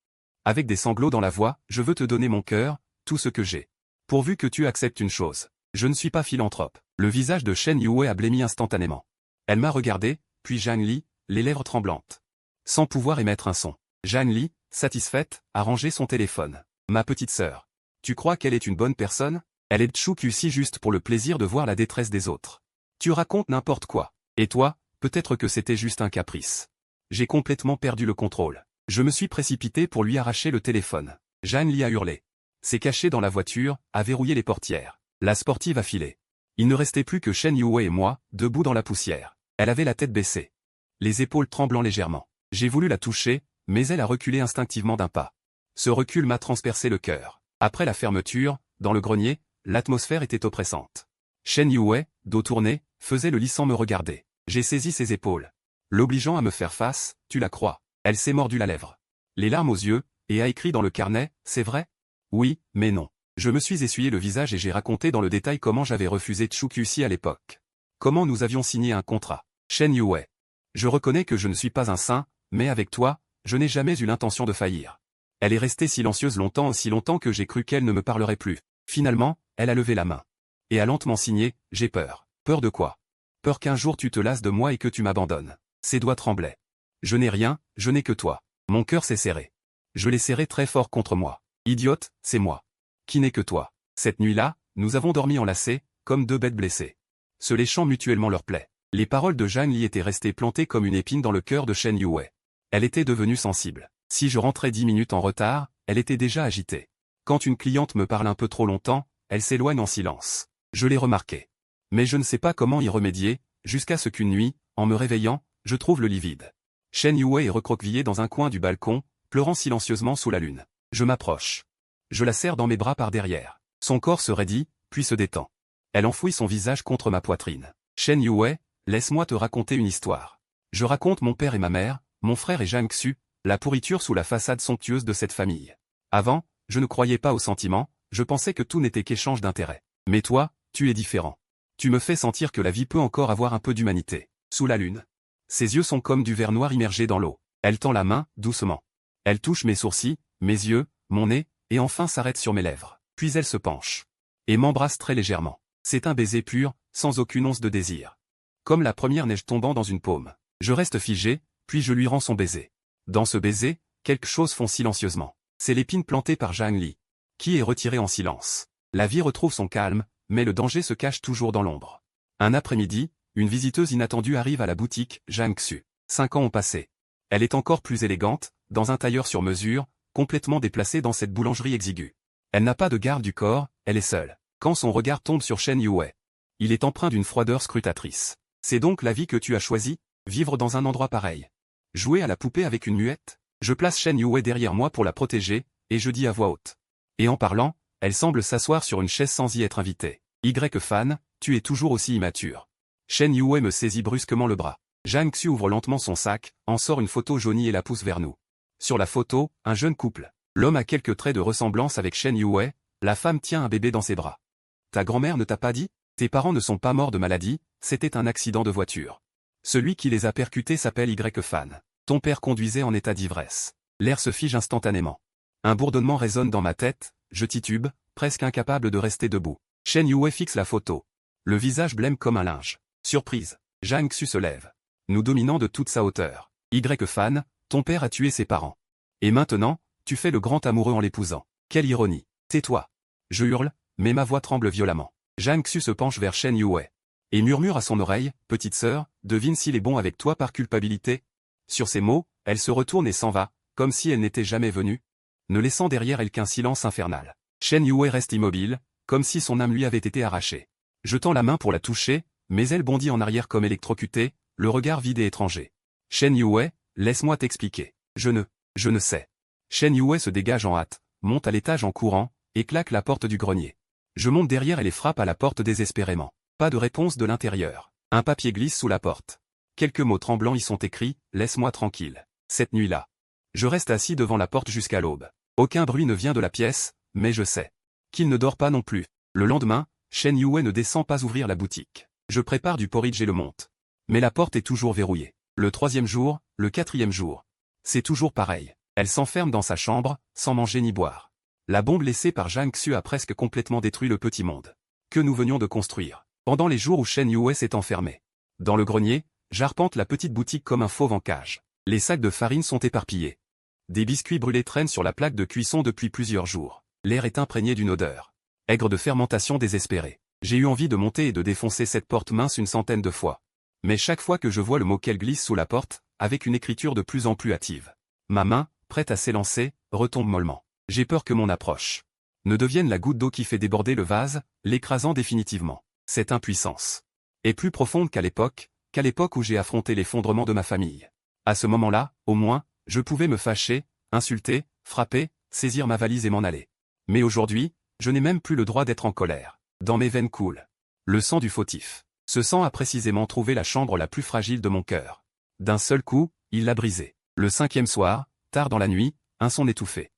Avec des sanglots dans la voix, je veux te donner mon cœur, tout ce que j'ai. Pourvu que tu acceptes une chose. Je ne suis pas philanthrope. Le visage de Shen Yue a blêmi instantanément. Elle m'a regardé, puis Zhang Li, les lèvres tremblantes. Sans pouvoir émettre un son. Zhang Li, satisfaite, a rangé son téléphone. Ma petite sœur. Tu crois qu'elle est une bonne personne? Elle est Chu Q-si juste pour le plaisir de voir la détresse des autres. Tu racontes n'importe quoi. Et toi, peut-être que c'était juste un caprice. J'ai complètement perdu le contrôle. Je me suis précipité pour lui arracher le téléphone. Zhang Li a hurlé. S'est caché dans la voiture, a verrouillé les portières. La sportive a filé. Il ne restait plus que Shen Yue et moi, debout dans la poussière. Elle avait la tête baissée. Les épaules tremblant légèrement. J'ai voulu la toucher, mais elle a reculé instinctivement d'un pas. Ce recul m'a transpercé le cœur. Après la fermeture, dans le grenier, l'atmosphère était oppressante. Shen Yue, dos tourné, faisait le lit sans me regarder. J'ai saisi ses épaules. L'obligeant à me faire face, tu la crois. Elle s'est mordu la lèvre. Les larmes aux yeux, et a écrit dans le carnet, c'est vrai? Oui, mais non. Je me suis essuyé le visage et j'ai raconté dans le détail comment j'avais refusé Chu Q-si à l'époque. Comment nous avions signé un contrat. Shen Yue. Je reconnais que je ne suis pas un saint, mais avec toi, je n'ai jamais eu l'intention de faillir. Elle est restée silencieuse longtemps, aussi longtemps que j'ai cru qu'elle ne me parlerait plus. Finalement, elle a levé la main. Et a lentement signé, j'ai peur. Peur de quoi? Peur qu'un jour tu te lasses de moi et que tu m'abandonnes. Ses doigts tremblaient. Je n'ai rien, je n'ai que toi. Mon cœur s'est serré. Je l'ai serré très fort contre moi. Idiote, c'est moi. Qui n'est que toi. Cette nuit-là, nous avons dormi enlacés, comme deux bêtes blessées. Se léchant mutuellement leurs plaies. Les paroles de Zhang Li étaient restées plantées comme une épine dans le cœur de Shen Yue. Elle était devenue sensible. Si je rentrais 10 minutes en retard, elle était déjà agitée. Quand une cliente me parle un peu trop longtemps, elle s'éloigne en silence. Je l'ai remarqué. Mais je ne sais pas comment y remédier, jusqu'à ce qu'une nuit, en me réveillant, je trouve le lit vide. Shen Yue est recroquevillée dans un coin du balcon, pleurant silencieusement sous la lune. Je m'approche. Je la serre dans mes bras par derrière. Son corps se raidit, puis se détend. Elle enfouit son visage contre ma poitrine. Shen Yue, laisse-moi te raconter une histoire. Je raconte mon père et ma mère, mon frère et Zhang Xu, la pourriture sous la façade somptueuse de cette famille. Avant, je ne croyais pas aux sentiments, je pensais que tout n'était qu'échange d'intérêts. Mais toi, tu es différent. Tu me fais sentir que la vie peut encore avoir un peu d'humanité. Sous la lune. Ses yeux sont comme du verre noir immergé dans l'eau. Elle tend la main, doucement. Elle touche mes sourcils, mes yeux, mon nez, et enfin s'arrête sur mes lèvres. Puis elle se penche. Et m'embrasse très légèrement. C'est un baiser pur, sans aucune once de désir. Comme la première neige tombant dans une paume. Je reste figé, puis je lui rends son baiser. Dans ce baiser, quelque chose fond silencieusement. C'est l'épine plantée par Zhang Li. Qui est retirée en silence. La vie retrouve son calme, mais le danger se cache toujours dans l'ombre. Un après-midi, une visiteuse inattendue arrive à la boutique, Zhang Xu. 5 ans ont passé. Elle est encore plus élégante, dans un tailleur sur mesure, complètement déplacée dans cette boulangerie exiguë. Elle n'a pas de garde du corps, elle est seule. Quand son regard tombe sur Shen Yue, il est empreint d'une froideur scrutatrice. C'est donc la vie que tu as choisie, vivre dans un endroit pareil. Jouer à la poupée avec une muette? Je place Shen Yue derrière moi pour la protéger, et je dis à voix haute. Et en parlant, elle semble s'asseoir sur une chaise sans y être invitée. Fan, tu es toujours aussi immature. Shen Yue me saisit brusquement le bras. Zhang Xu ouvre lentement son sac, en sort une photo jaunie et la pousse vers nous. Sur la photo, un jeune couple. L'homme a quelques traits de ressemblance avec Shen Yue, la femme tient un bébé dans ses bras. Ta grand-mère ne t'a pas dit? Tes parents ne sont pas morts de maladie, c'était un accident de voiture. Celui qui les a percutés s'appelle Fan. Ton père conduisait en état d'ivresse. L'air se fige instantanément. Un bourdonnement résonne dans ma tête, je titube, presque incapable de rester debout. Shen Yue fixe la photo. Le visage blême comme un linge. Surprise. Zhang Xu se lève. Nous dominant de toute sa hauteur. Fan, ton père a tué ses parents. Et maintenant, Tu fais le grand amoureux en l'épousant. Quelle ironie. Tais-toi. Je hurle, mais ma voix tremble violemment. Zhang Xu se penche vers Shen Yue et murmure à son oreille, « Petite sœur, devine s'il est bon avec toi par culpabilité ?» Sur ces mots, elle se retourne et s'en va, comme si elle n'était jamais venue, ne laissant derrière elle qu'un silence infernal. Shen Yue reste immobile, comme si son âme lui avait été arrachée. Je tends la main pour la toucher, mais elle bondit en arrière comme électrocutée, le regard vide et étranger. Shen Yue, laisse-moi t'expliquer. Je ne sais. Shen Yue se dégage en hâte, monte à l'étage en courant, et claque la porte du grenier. Je monte derrière et les frappe à la porte désespérément. Pas de réponse de l'intérieur. Un papier glisse sous la porte. Quelques mots tremblants y sont écrits, « Laisse-moi tranquille. » Cette nuit-là. Je reste assis devant la porte jusqu'à l'aube. Aucun bruit ne vient de la pièce, mais je sais qu'il ne dort pas non plus. Le lendemain, Shen Yue ne descend pas ouvrir la boutique. Je prépare du porridge et le monte. Mais la porte est toujours verrouillée. Le 3e jour, le 4e jour. C'est toujours pareil. Elle s'enferme dans sa chambre, sans manger ni boire. La bombe laissée par Zhang Xu a presque complètement détruit le petit monde que nous venions de construire. Pendant les jours où Shen Yue s'est enfermé dans le grenier, j'arpente la petite boutique comme un fauve en cage. Les sacs de farine sont éparpillés. Des biscuits brûlés traînent sur la plaque de cuisson depuis plusieurs jours. L'air est imprégné d'une odeur aigre de fermentation désespérée. J'ai eu envie de monter et de défoncer cette porte mince une centaine de fois. Mais chaque fois que je vois le mot qu'elle glisse sous la porte, avec une écriture de plus en plus hâtive, ma main, prête à s'élancer, retombe mollement. J'ai peur que mon approche ne devienne la goutte d'eau qui fait déborder le vase, l'écrasant définitivement. Cette impuissance est plus profonde qu'à l'époque où j'ai affronté l'effondrement de ma famille. À ce moment-là, au moins, je pouvais me fâcher, insulter, frapper, saisir ma valise et m'en aller. Mais aujourd'hui, je n'ai même plus le droit d'être en colère. Dans mes veines coule le sang du fautif. Ce sang a précisément trouvé la chambre la plus fragile de mon cœur. D'un seul coup, il l'a brisée. Le 5e soir, tard dans la nuit, un son étouffé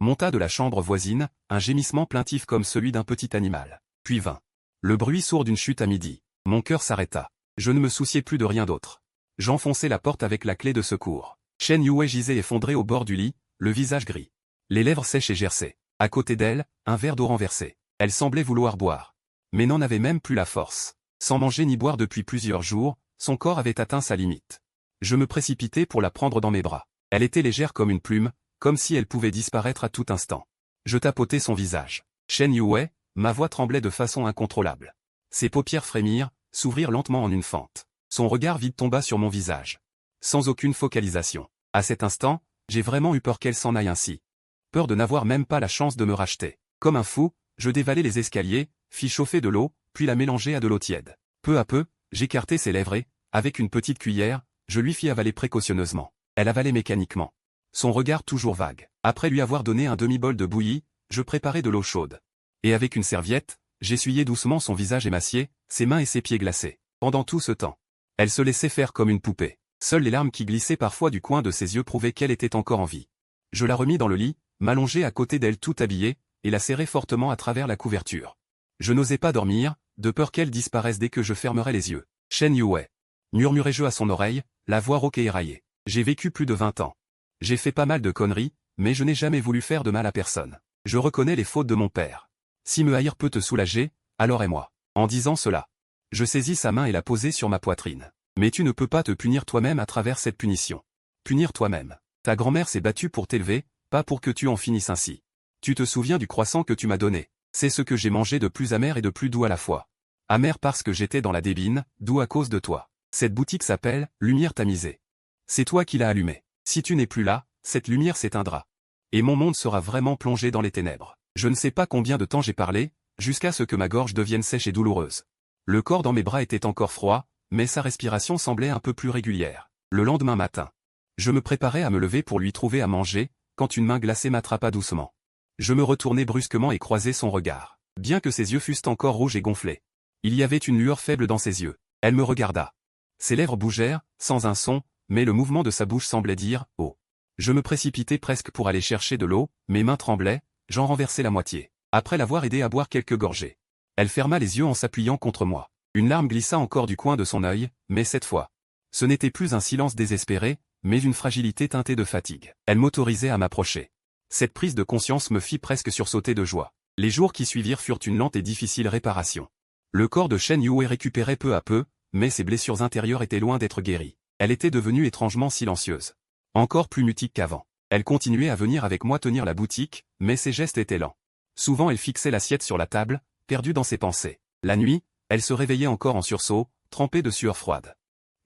monta de la chambre voisine, un gémissement plaintif comme celui d'un petit animal. Puis vint le bruit sourd d'une chute à midi. Mon cœur s'arrêta. Je ne me souciais plus de rien d'autre. J'enfonçai la porte avec la clé de secours. Shen Yue gisait effondré au bord du lit, le visage gris. Les lèvres sèches et gercées. À côté d'elle, un verre d'eau renversé. Elle semblait vouloir boire, mais n'en avait même plus la force. Sans manger ni boire depuis plusieurs jours, son corps avait atteint sa limite. Je me précipitai pour la prendre dans mes bras. Elle était légère comme une plume, comme si elle pouvait disparaître à tout instant. Je tapotai son visage. Shen Yue, ma voix tremblait de façon incontrôlable. Ses paupières frémirent, s'ouvrirent lentement en une fente. Son regard vide tomba sur mon visage. Sans aucune focalisation. À cet instant, j'ai vraiment eu peur qu'elle s'en aille ainsi. Peur de n'avoir même pas la chance de me racheter. Comme un fou, je dévalai les escaliers, fis chauffer de l'eau, puis la mélangeai à de l'eau tiède. Peu à peu, j'écartai ses lèvres et, avec une petite cuillère, je lui fis avaler précautionneusement. Elle avalait mécaniquement. Son regard toujours vague. Après lui avoir donné un demi-bol de bouillie, je préparai de l'eau chaude. Et avec une serviette, j'essuyai doucement son visage émacié, ses mains et ses pieds glacés. Pendant tout ce temps, elle se laissait faire comme une poupée. Seules les larmes qui glissaient parfois du coin de ses yeux prouvaient qu'elle était encore en vie. Je la remis dans le lit, m'allongeai à côté d'elle tout habillée, et la serrai fortement à travers la couverture. Je n'osais pas dormir, de peur qu'elle disparaisse dès que je fermerais les yeux. « Shen Yue » murmurai-je à son oreille, la voix rauque et éraillée. J'ai vécu plus de 20 ans. J'ai fait pas mal de conneries, mais je n'ai jamais voulu faire de mal à personne. Je reconnais les fautes de mon père. Si me haïr peut te soulager, alors aie-moi. En disant cela, je saisis sa main et la posai sur ma poitrine. Mais tu ne peux pas te punir toi-même à travers cette punition. Punir toi-même. Ta grand-mère s'est battue pour t'élever, pas pour que tu en finisses ainsi. Tu te souviens du croissant que tu m'as donné. C'est ce que j'ai mangé de plus amer et de plus doux à la fois. Amer parce que j'étais dans la débine, doux à cause de toi. Cette boutique s'appelle « Lumière tamisée ». C'est toi qui l'as allumée. Si tu n'es plus là, cette lumière s'éteindra. Et mon monde sera vraiment plongé dans les ténèbres. Je ne sais pas combien de temps j'ai parlé, jusqu'à ce que ma gorge devienne sèche et douloureuse. Le corps dans mes bras était encore froid, mais sa respiration semblait un peu plus régulière. Le lendemain matin, je me préparais à me lever pour lui trouver à manger, quand une main glacée m'attrapa doucement. Je me retournai brusquement et croisai son regard. Bien que ses yeux fussent encore rouges et gonflés, il y avait une lueur faible dans ses yeux. Elle me regarda. Ses lèvres bougèrent, sans un son, mais le mouvement de sa bouche semblait dire « Oh ». Je me précipitai presque pour aller chercher de l'eau, mes mains tremblaient, j'en renversai la moitié. Après l'avoir aidée à boire quelques gorgées, elle ferma les yeux en s'appuyant contre moi. Une larme glissa encore du coin de son œil, mais cette fois, ce n'était plus un silence désespéré, mais une fragilité teintée de fatigue. Elle m'autorisait à m'approcher. Cette prise de conscience me fit presque sursauter de joie. Les jours qui suivirent furent une lente et difficile réparation. Le corps de Shen Yue récupérait peu à peu, mais ses blessures intérieures étaient loin d'être guéries. Elle était devenue étrangement silencieuse. Encore plus mutique qu'avant. Elle continuait à venir avec moi tenir la boutique, mais ses gestes étaient lents. Souvent elle fixait l'assiette sur la table, perdue dans ses pensées. La nuit, elle se réveillait encore en sursaut, trempée de sueur froide.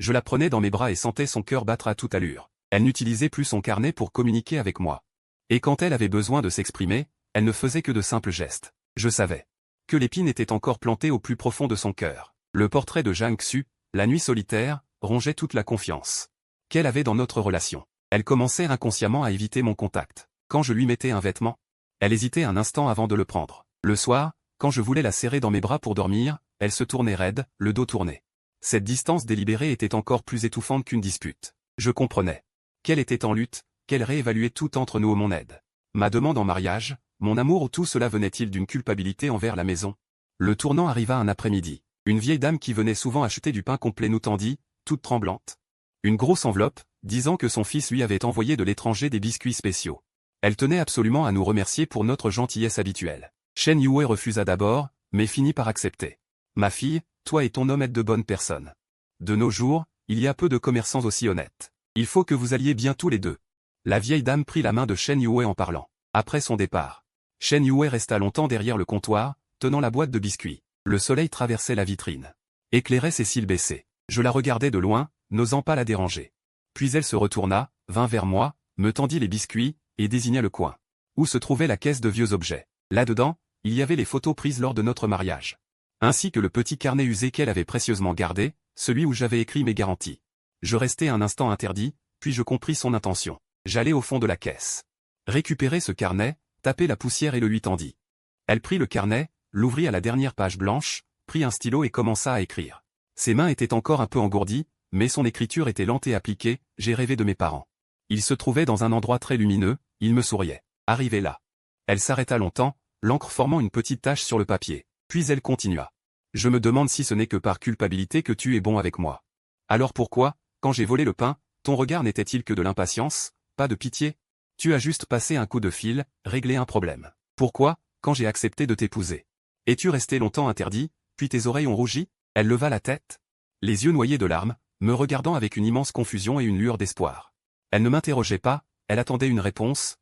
Je la prenais dans mes bras et sentais son cœur battre à toute allure. Elle n'utilisait plus son carnet pour communiquer avec moi. Et quand elle avait besoin de s'exprimer, elle ne faisait que de simples gestes. Je savais que l'épine était encore plantée au plus profond de son cœur. Le portrait de Jang Xu, la nuit solitaire, rongeait toute la confiance qu'elle avait dans notre relation. Elle commençait inconsciemment à éviter mon contact. Quand je lui mettais un vêtement, elle hésitait un instant avant de le prendre. Le soir, quand je voulais la serrer dans mes bras pour dormir, elle se tournait raide, le dos tourné. Cette distance délibérée était encore plus étouffante qu'une dispute. Je comprenais qu'elle était en lutte, qu'elle réévaluait tout entre nous mon aide. Ma demande en mariage, mon amour ou tout cela venait-il d'une culpabilité envers la maison? Le tournant arriva un après-midi. Une vieille dame qui venait souvent acheter du pain complet nous tendit, toute tremblante, une grosse enveloppe, disant que son fils lui avait envoyé de l'étranger des biscuits spéciaux. Elle tenait absolument à nous remercier pour notre gentillesse habituelle. Shen Yue refusa d'abord, mais finit par accepter. Ma fille, toi et ton homme êtes de bonnes personnes. De nos jours, il y a peu de commerçants aussi honnêtes. Il faut que vous alliez bien tous les deux. La vieille dame prit la main de Shen Yue en parlant. Après son départ, Shen Yue resta longtemps derrière le comptoir, tenant la boîte de biscuits. Le soleil traversait la vitrine, éclairait ses cils baissés. Je la regardais de loin, n'osant pas la déranger. Puis elle se retourna, vint vers moi, me tendit les biscuits, et désigna le coin où se trouvait la caisse de vieux objets. Là-dedans, il y avait les photos prises lors de notre mariage, ainsi que le petit carnet usé qu'elle avait précieusement gardé, celui où j'avais écrit mes garanties. Je restai un instant interdit, puis je compris son intention. J'allai au fond de la caisse, récupérer ce carnet, taper la poussière et le lui tendis. Elle prit le carnet, l'ouvrit à la dernière page blanche, prit un stylo et commença à écrire. Ses mains étaient encore un peu engourdies, mais son écriture était lente et appliquée. J'ai rêvé de mes parents. Ils se trouvaient dans un endroit très lumineux, ils me souriaient. Arrivée là, elle s'arrêta longtemps, l'encre formant une petite tache sur le papier. Puis elle continua. Je me demande si ce n'est que par culpabilité que tu es bon avec moi. Alors pourquoi, quand j'ai volé le pain, ton regard n'était-il que de l'impatience, pas de pitié? Tu as juste passé un coup de fil, réglé un problème. Pourquoi, quand j'ai accepté de t'épouser, es-tu resté longtemps interdit, puis tes oreilles ont rougi? Elle leva la tête, les yeux noyés de larmes, me regardant avec une immense confusion et une lueur d'espoir. Elle ne m'interrogeait pas, elle attendait une réponse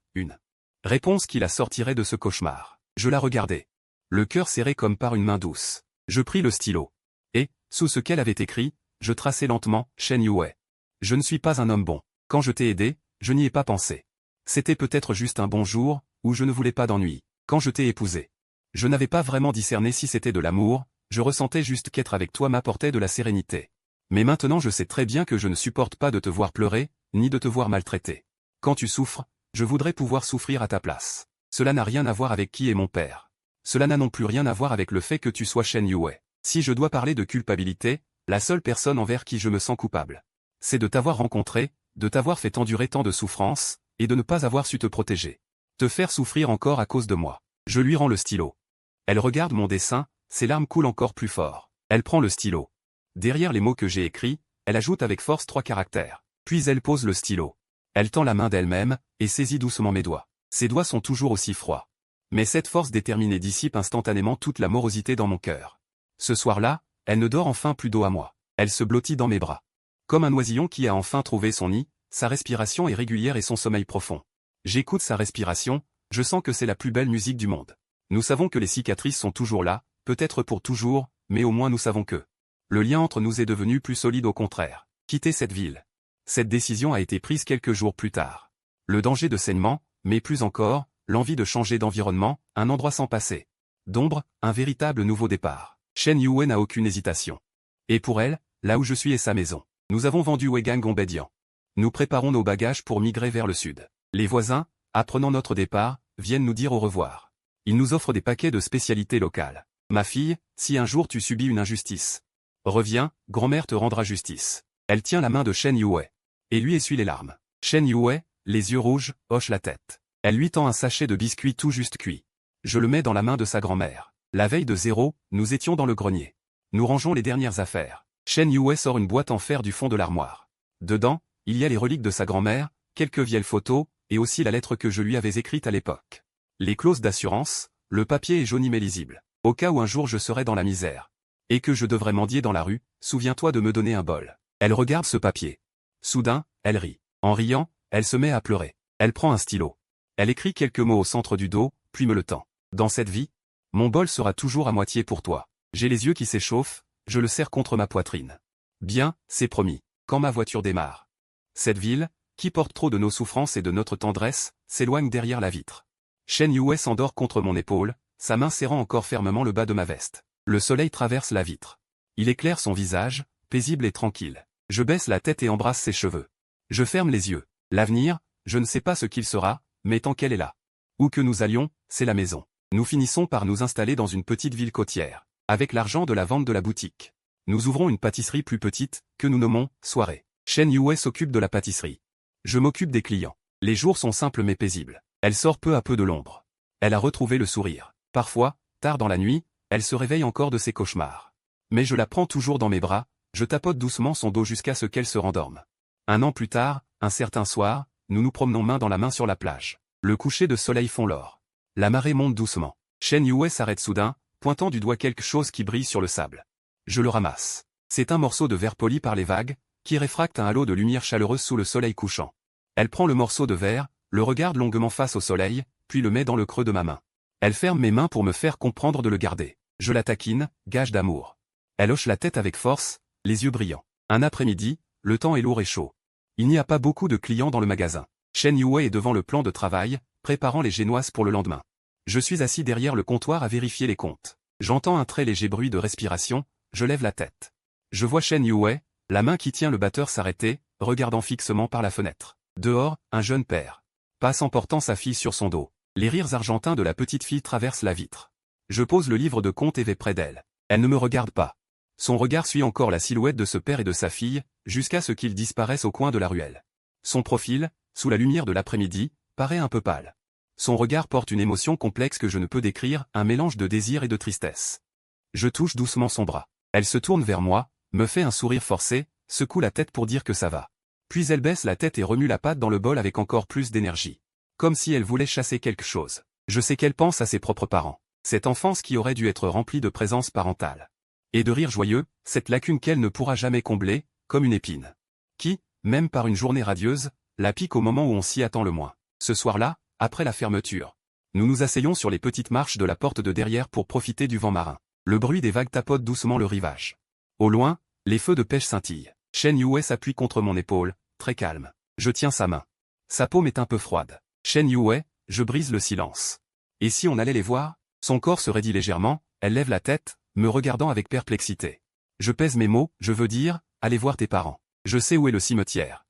qui la sortirait de ce cauchemar. Je la regardais, le cœur serré comme par une main douce. Je pris le stylo. Et, sous ce qu'elle avait écrit, je traçai lentement, Shen Yue. Je ne suis pas un homme bon. Quand je t'ai aidé, je n'y ai pas pensé. C'était peut-être juste un bon jour, où je ne voulais pas d'ennui. Quand je t'ai épousé, je n'avais pas vraiment discerné si c'était de l'amour, je ressentais juste qu'être avec toi m'apportait de la sérénité. Mais maintenant je sais très bien que je ne supporte pas de te voir pleurer, ni de te voir maltraité. Quand tu souffres, je voudrais pouvoir souffrir à ta place. Cela n'a rien à voir avec qui est mon père. Cela n'a non plus rien à voir avec le fait que tu sois Shen Yue. Si je dois parler de culpabilité, la seule personne envers qui je me sens coupable, c'est de t'avoir rencontré, de t'avoir fait endurer tant de souffrances, et de ne pas avoir su te protéger. Te faire souffrir encore à cause de moi. Je lui rends le stylo. Elle regarde mon dessin, ses larmes coulent encore plus fort. Elle prend le stylo. Derrière les mots que j'ai écrits, elle ajoute avec force 3 caractères. Puis elle pose le stylo. Elle tend la main d'elle-même, et saisit doucement mes doigts. Ses doigts sont toujours aussi froids. Mais cette force déterminée dissipe instantanément toute la morosité dans mon cœur. Ce soir-là, elle ne dort enfin plus dos à moi. Elle se blottit dans mes bras. Comme un oisillon qui a enfin trouvé son nid, sa respiration est régulière et son sommeil profond. J'écoute sa respiration, je sens que c'est la plus belle musique du monde. Nous savons que les cicatrices sont toujours là, peut-être pour toujours, mais au moins nous savons que le lien entre nous est devenu plus solide au contraire. Quitter cette ville. Cette décision a été prise quelques jours plus tard. Le danger de saignement, mais plus encore, l'envie de changer d'environnement, un endroit sans passé d'ombre, un véritable nouveau départ. Shen Yue n'a aucune hésitation. Et pour elle, là où je suis est sa maison. Nous avons vendu Wegang Gombedian. Nous préparons nos bagages pour migrer vers le sud. Les voisins, apprenant notre départ, viennent nous dire au revoir. Ils nous offrent des paquets de spécialités locales. Ma fille, si un jour tu subis une injustice, reviens, grand-mère te rendra justice. Elle tient la main de Shen Yue. Et lui essuie les larmes. Shen Yue, les yeux rouges, hoche la tête. Elle lui tend un sachet de biscuits tout juste cuit. Je le mets dans la main de sa grand-mère. La veille de 0, nous étions dans le grenier. Nous rangeons les dernières affaires. Shen Yue sort une boîte en fer du fond de l'armoire. Dedans, il y a les reliques de sa grand-mère, quelques vieilles photos, et aussi la lettre que je lui avais écrite à l'époque. Les clauses d'assurance, le papier est jauni mais lisible. Au cas où un jour je serais dans la misère. Et que je devrais mendier dans la rue, souviens-toi de me donner un bol. Elle regarde ce papier. Soudain, elle rit. En riant, elle se met à pleurer. Elle prend un stylo. Elle écrit quelques mots au centre du dos, puis me le tend. Dans cette vie, mon bol sera toujours à moitié pour toi. J'ai les yeux qui s'échauffent, je le serre contre ma poitrine. Bien, c'est promis. Quand ma voiture démarre. Cette ville, qui porte trop de nos souffrances et de notre tendresse, s'éloigne derrière la vitre. Shen Yue s'endort contre mon épaule, sa main serrant encore fermement le bas de ma veste. Le soleil traverse la vitre. Il éclaire son visage, paisible et tranquille. Je baisse la tête et embrasse ses cheveux. Je ferme les yeux. L'avenir, je ne sais pas ce qu'il sera, mais tant qu'elle est là. Où que nous allions, c'est la maison. Nous finissons par nous installer dans une petite ville côtière. Avec l'argent de la vente de la boutique. Nous ouvrons une pâtisserie plus petite, que nous nommons « Soirée ». Shen Yue s'occupe de la pâtisserie. Je m'occupe des clients. Les jours sont simples mais paisibles. Elle sort peu à peu de l'ombre. Elle a retrouvé le sourire. Parfois, tard dans la nuit, elle se réveille encore de ses cauchemars. Mais je la prends toujours dans mes bras, je tapote doucement son dos jusqu'à ce qu'elle se rendorme. Un an plus tard, un certain soir, nous nous promenons main dans la main sur la plage. Le coucher de soleil fond l'or. La marée monte doucement. Shen Yue s'arrête soudain, pointant du doigt quelque chose qui brille sur le sable. Je le ramasse. C'est un morceau de verre poli par les vagues, qui réfracte un halo de lumière chaleureuse sous le soleil couchant. Elle prend le morceau de verre, le regarde longuement face au soleil, puis le met dans le creux de ma main. Elle ferme mes mains pour me faire comprendre de le garder. Je la taquine, gage d'amour. Elle hoche la tête avec force, les yeux brillants. Un après-midi, le temps est lourd et chaud. Il n'y a pas beaucoup de clients dans le magasin. Shen Yue est devant le plan de travail, préparant les génoises pour le lendemain. Je suis assis derrière le comptoir à vérifier les comptes. J'entends un très léger bruit de respiration, je lève la tête. Je vois Shen Yue, la main qui tient le batteur s'arrêter, regardant fixement par la fenêtre. Dehors, un jeune père passe en portant sa fille sur son dos. Les rires argentins de la petite fille traversent la vitre. Je pose le livre de comptes et vais près d'elle. Elle ne me regarde pas. Son regard suit encore la silhouette de ce père et de sa fille, jusqu'à ce qu'ils disparaissent au coin de la ruelle. Son profil, sous la lumière de l'après-midi, paraît un peu pâle. Son regard porte une émotion complexe que je ne peux décrire, un mélange de désir et de tristesse. Je touche doucement son bras. Elle se tourne vers moi, me fait un sourire forcé, secoue la tête pour dire que ça va. Puis elle baisse la tête et remue la pâte dans le bol avec encore plus d'énergie. Comme si elle voulait chasser quelque chose. Je sais qu'elle pense à ses propres parents. Cette enfance qui aurait dû être remplie de présence parentale. Et de rire joyeux, cette lacune qu'elle ne pourra jamais combler, comme une épine. Qui, même par une journée radieuse, la pique au moment où on s'y attend le moins. Ce soir-là, après la fermeture. Nous nous asseyons sur les petites marches de la porte de derrière pour profiter du vent marin. Le bruit des vagues tapote doucement le rivage. Au loin, les feux de pêche scintillent. Shen Yue s'appuie contre mon épaule, très calme. Je tiens sa main. Sa paume est un peu froide. Shen Yue, je brise le silence. Et si on allait les voir? Son corps se raidit légèrement, elle lève la tête, me regardant avec perplexité. Je pèse mes mots, je veux dire, allez voir tes parents. Je sais où est le cimetière.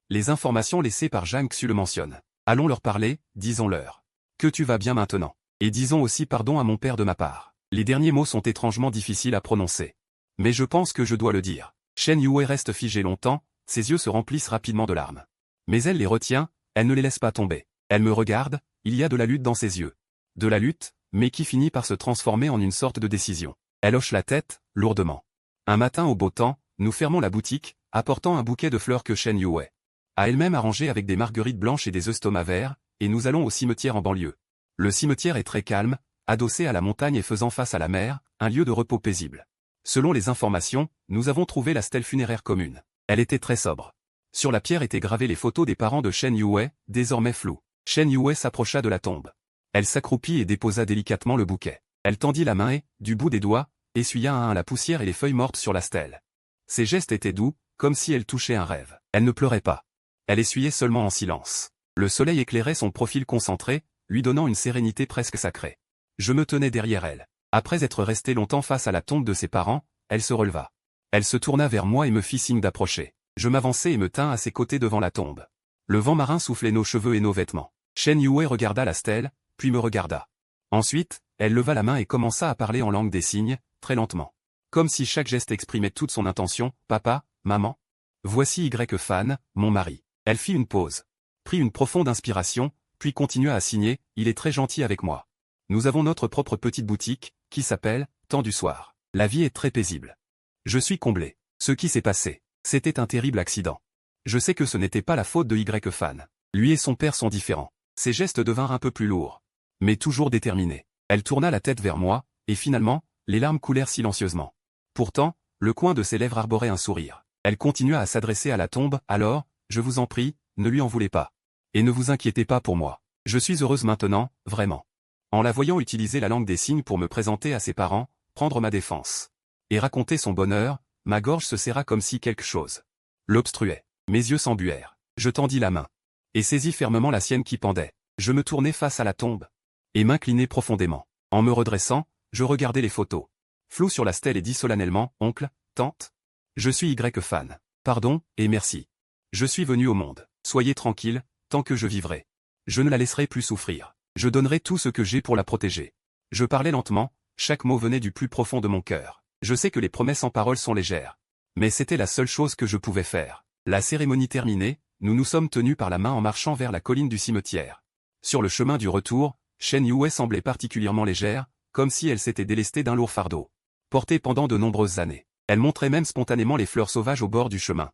Les informations laissées par Zhang Xu le mentionnent. Allons leur parler, disons-leur. Que tu vas bien maintenant. Et disons aussi pardon à mon père de ma part. Les derniers mots sont étrangement difficiles à prononcer. Mais je pense que je dois le dire. Shen Yue reste figée longtemps, ses yeux se remplissent rapidement de larmes. Mais elle les retient, elle ne les laisse pas tomber. Elle me regarde, il y a de la lutte dans ses yeux. De la lutte, mais qui finit par se transformer en une sorte de décision. Elle hoche la tête, lourdement. Un matin au beau temps, nous fermons la boutique, apportant un bouquet de fleurs que Shen Yue a elle-même arrangé avec des marguerites blanches et des œstomas verts, et nous allons au cimetière en banlieue. Le cimetière est très calme, adossé à la montagne et faisant face à la mer, un lieu de repos paisible. Selon les informations, nous avons trouvé la stèle funéraire commune. Elle était très sobre. Sur la pierre étaient gravées les photos des parents de Shen Yue, désormais floues. Shen Yue s'approcha de la tombe. Elle s'accroupit et déposa délicatement le bouquet. Elle tendit la main et, du bout des doigts, essuya un à un la poussière et les feuilles mortes sur la stèle. Ses gestes étaient doux, comme si elle touchait un rêve. Elle ne pleurait pas. Elle essuyait seulement en silence. Le soleil éclairait son profil concentré, lui donnant une sérénité presque sacrée. Je me tenais derrière elle. Après être restée longtemps face à la tombe de ses parents, elle se releva. Elle se tourna vers moi et me fit signe d'approcher. Je m'avançai et me tins à ses côtés devant la tombe. Le vent marin soufflait nos cheveux et nos vêtements. Shen Yue regarda la stèle, puis me regarda. Ensuite, elle leva la main et commença à parler en langue des signes, très lentement. Comme si chaque geste exprimait toute son intention, papa, maman. Voici Y Fan, mon mari. Elle fit une pause. Prit une profonde inspiration, puis continua à signer, il est très gentil avec moi. Nous avons notre propre petite boutique, qui s'appelle Temps du soir. La vie est très paisible. Je suis comblé. Ce qui s'est passé, c'était un terrible accident. Je sais que ce n'était pas la faute de Y Fan. Lui et son père sont différents. Ses gestes devinrent un peu plus lourds. Mais toujours déterminés. Elle tourna la tête vers moi, et finalement, les larmes coulèrent silencieusement. Pourtant, le coin de ses lèvres arborait un sourire. Elle continua à s'adresser à la tombe, alors, je vous en prie, ne lui en voulez pas. Et ne vous inquiétez pas pour moi. Je suis heureuse maintenant, vraiment. En la voyant utiliser la langue des signes pour me présenter à ses parents, prendre ma défense et raconter son bonheur, ma gorge se serra comme si quelque chose l'obstruait. Mes yeux s'embuèrent. Je tendis la main et saisis fermement la sienne qui pendait. Je me tournai face à la tombe et m'inclinai profondément. En me redressant, je regardais les photos. Flou sur la stèle et dis solennellement, oncle, tante. Je suis Y fan. Pardon, et merci. Je suis venu au monde. Soyez tranquille, tant que je vivrai. Je ne la laisserai plus souffrir. Je donnerai tout ce que j'ai pour la protéger. Je parlais lentement, chaque mot venait du plus profond de mon cœur. Je sais que les promesses en paroles sont légères. Mais c'était la seule chose que je pouvais faire. La cérémonie terminée, nous nous sommes tenus par la main en marchant vers la colline du cimetière. Sur le chemin du retour, Shen Yue semblait particulièrement légère, comme si elle s'était délestée d'un lourd fardeau. Portée pendant de nombreuses années. Elle montrait même spontanément les fleurs sauvages au bord du chemin.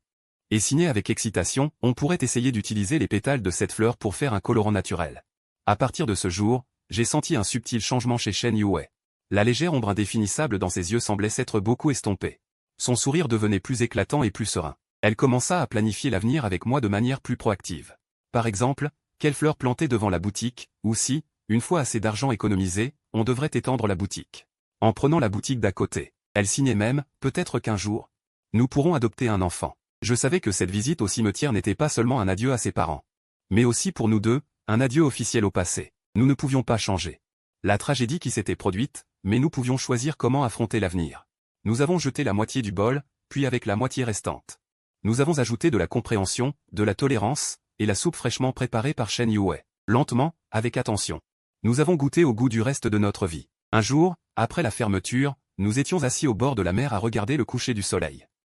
Et signée avec excitation, on pourrait essayer d'utiliser les pétales de cette fleur pour faire un colorant naturel. À partir de ce jour, j'ai senti un subtil changement chez Shen Yue. La légère ombre indéfinissable dans ses yeux semblait s'être beaucoup estompée. Son sourire devenait plus éclatant et plus serein. Elle commença à planifier l'avenir avec moi de manière plus proactive. Par exemple, quelle fleur planter devant la boutique, ou si, une fois assez d'argent économisé, on devrait étendre la boutique. En prenant la boutique d'à côté, elle signait même, peut-être qu'un jour, nous pourrons adopter un enfant. Je savais que cette visite au cimetière n'était pas seulement un adieu à ses parents, mais aussi pour nous deux, un adieu officiel au passé. Nous ne pouvions pas changer la tragédie qui s'était produite, mais nous pouvions choisir comment affronter l'avenir. Nous avons jeté la moitié du bol, puis avec la moitié restante, nous avons ajouté de la compréhension, de la tolérance, et la soupe fraîchement préparée par Shen Yue. Lentement, avec attention. Nous avons goûté au goût du reste de notre vie. Un jour, après la fermeture, nous étions assis au bord de la mer à regarder le coucher du soleil.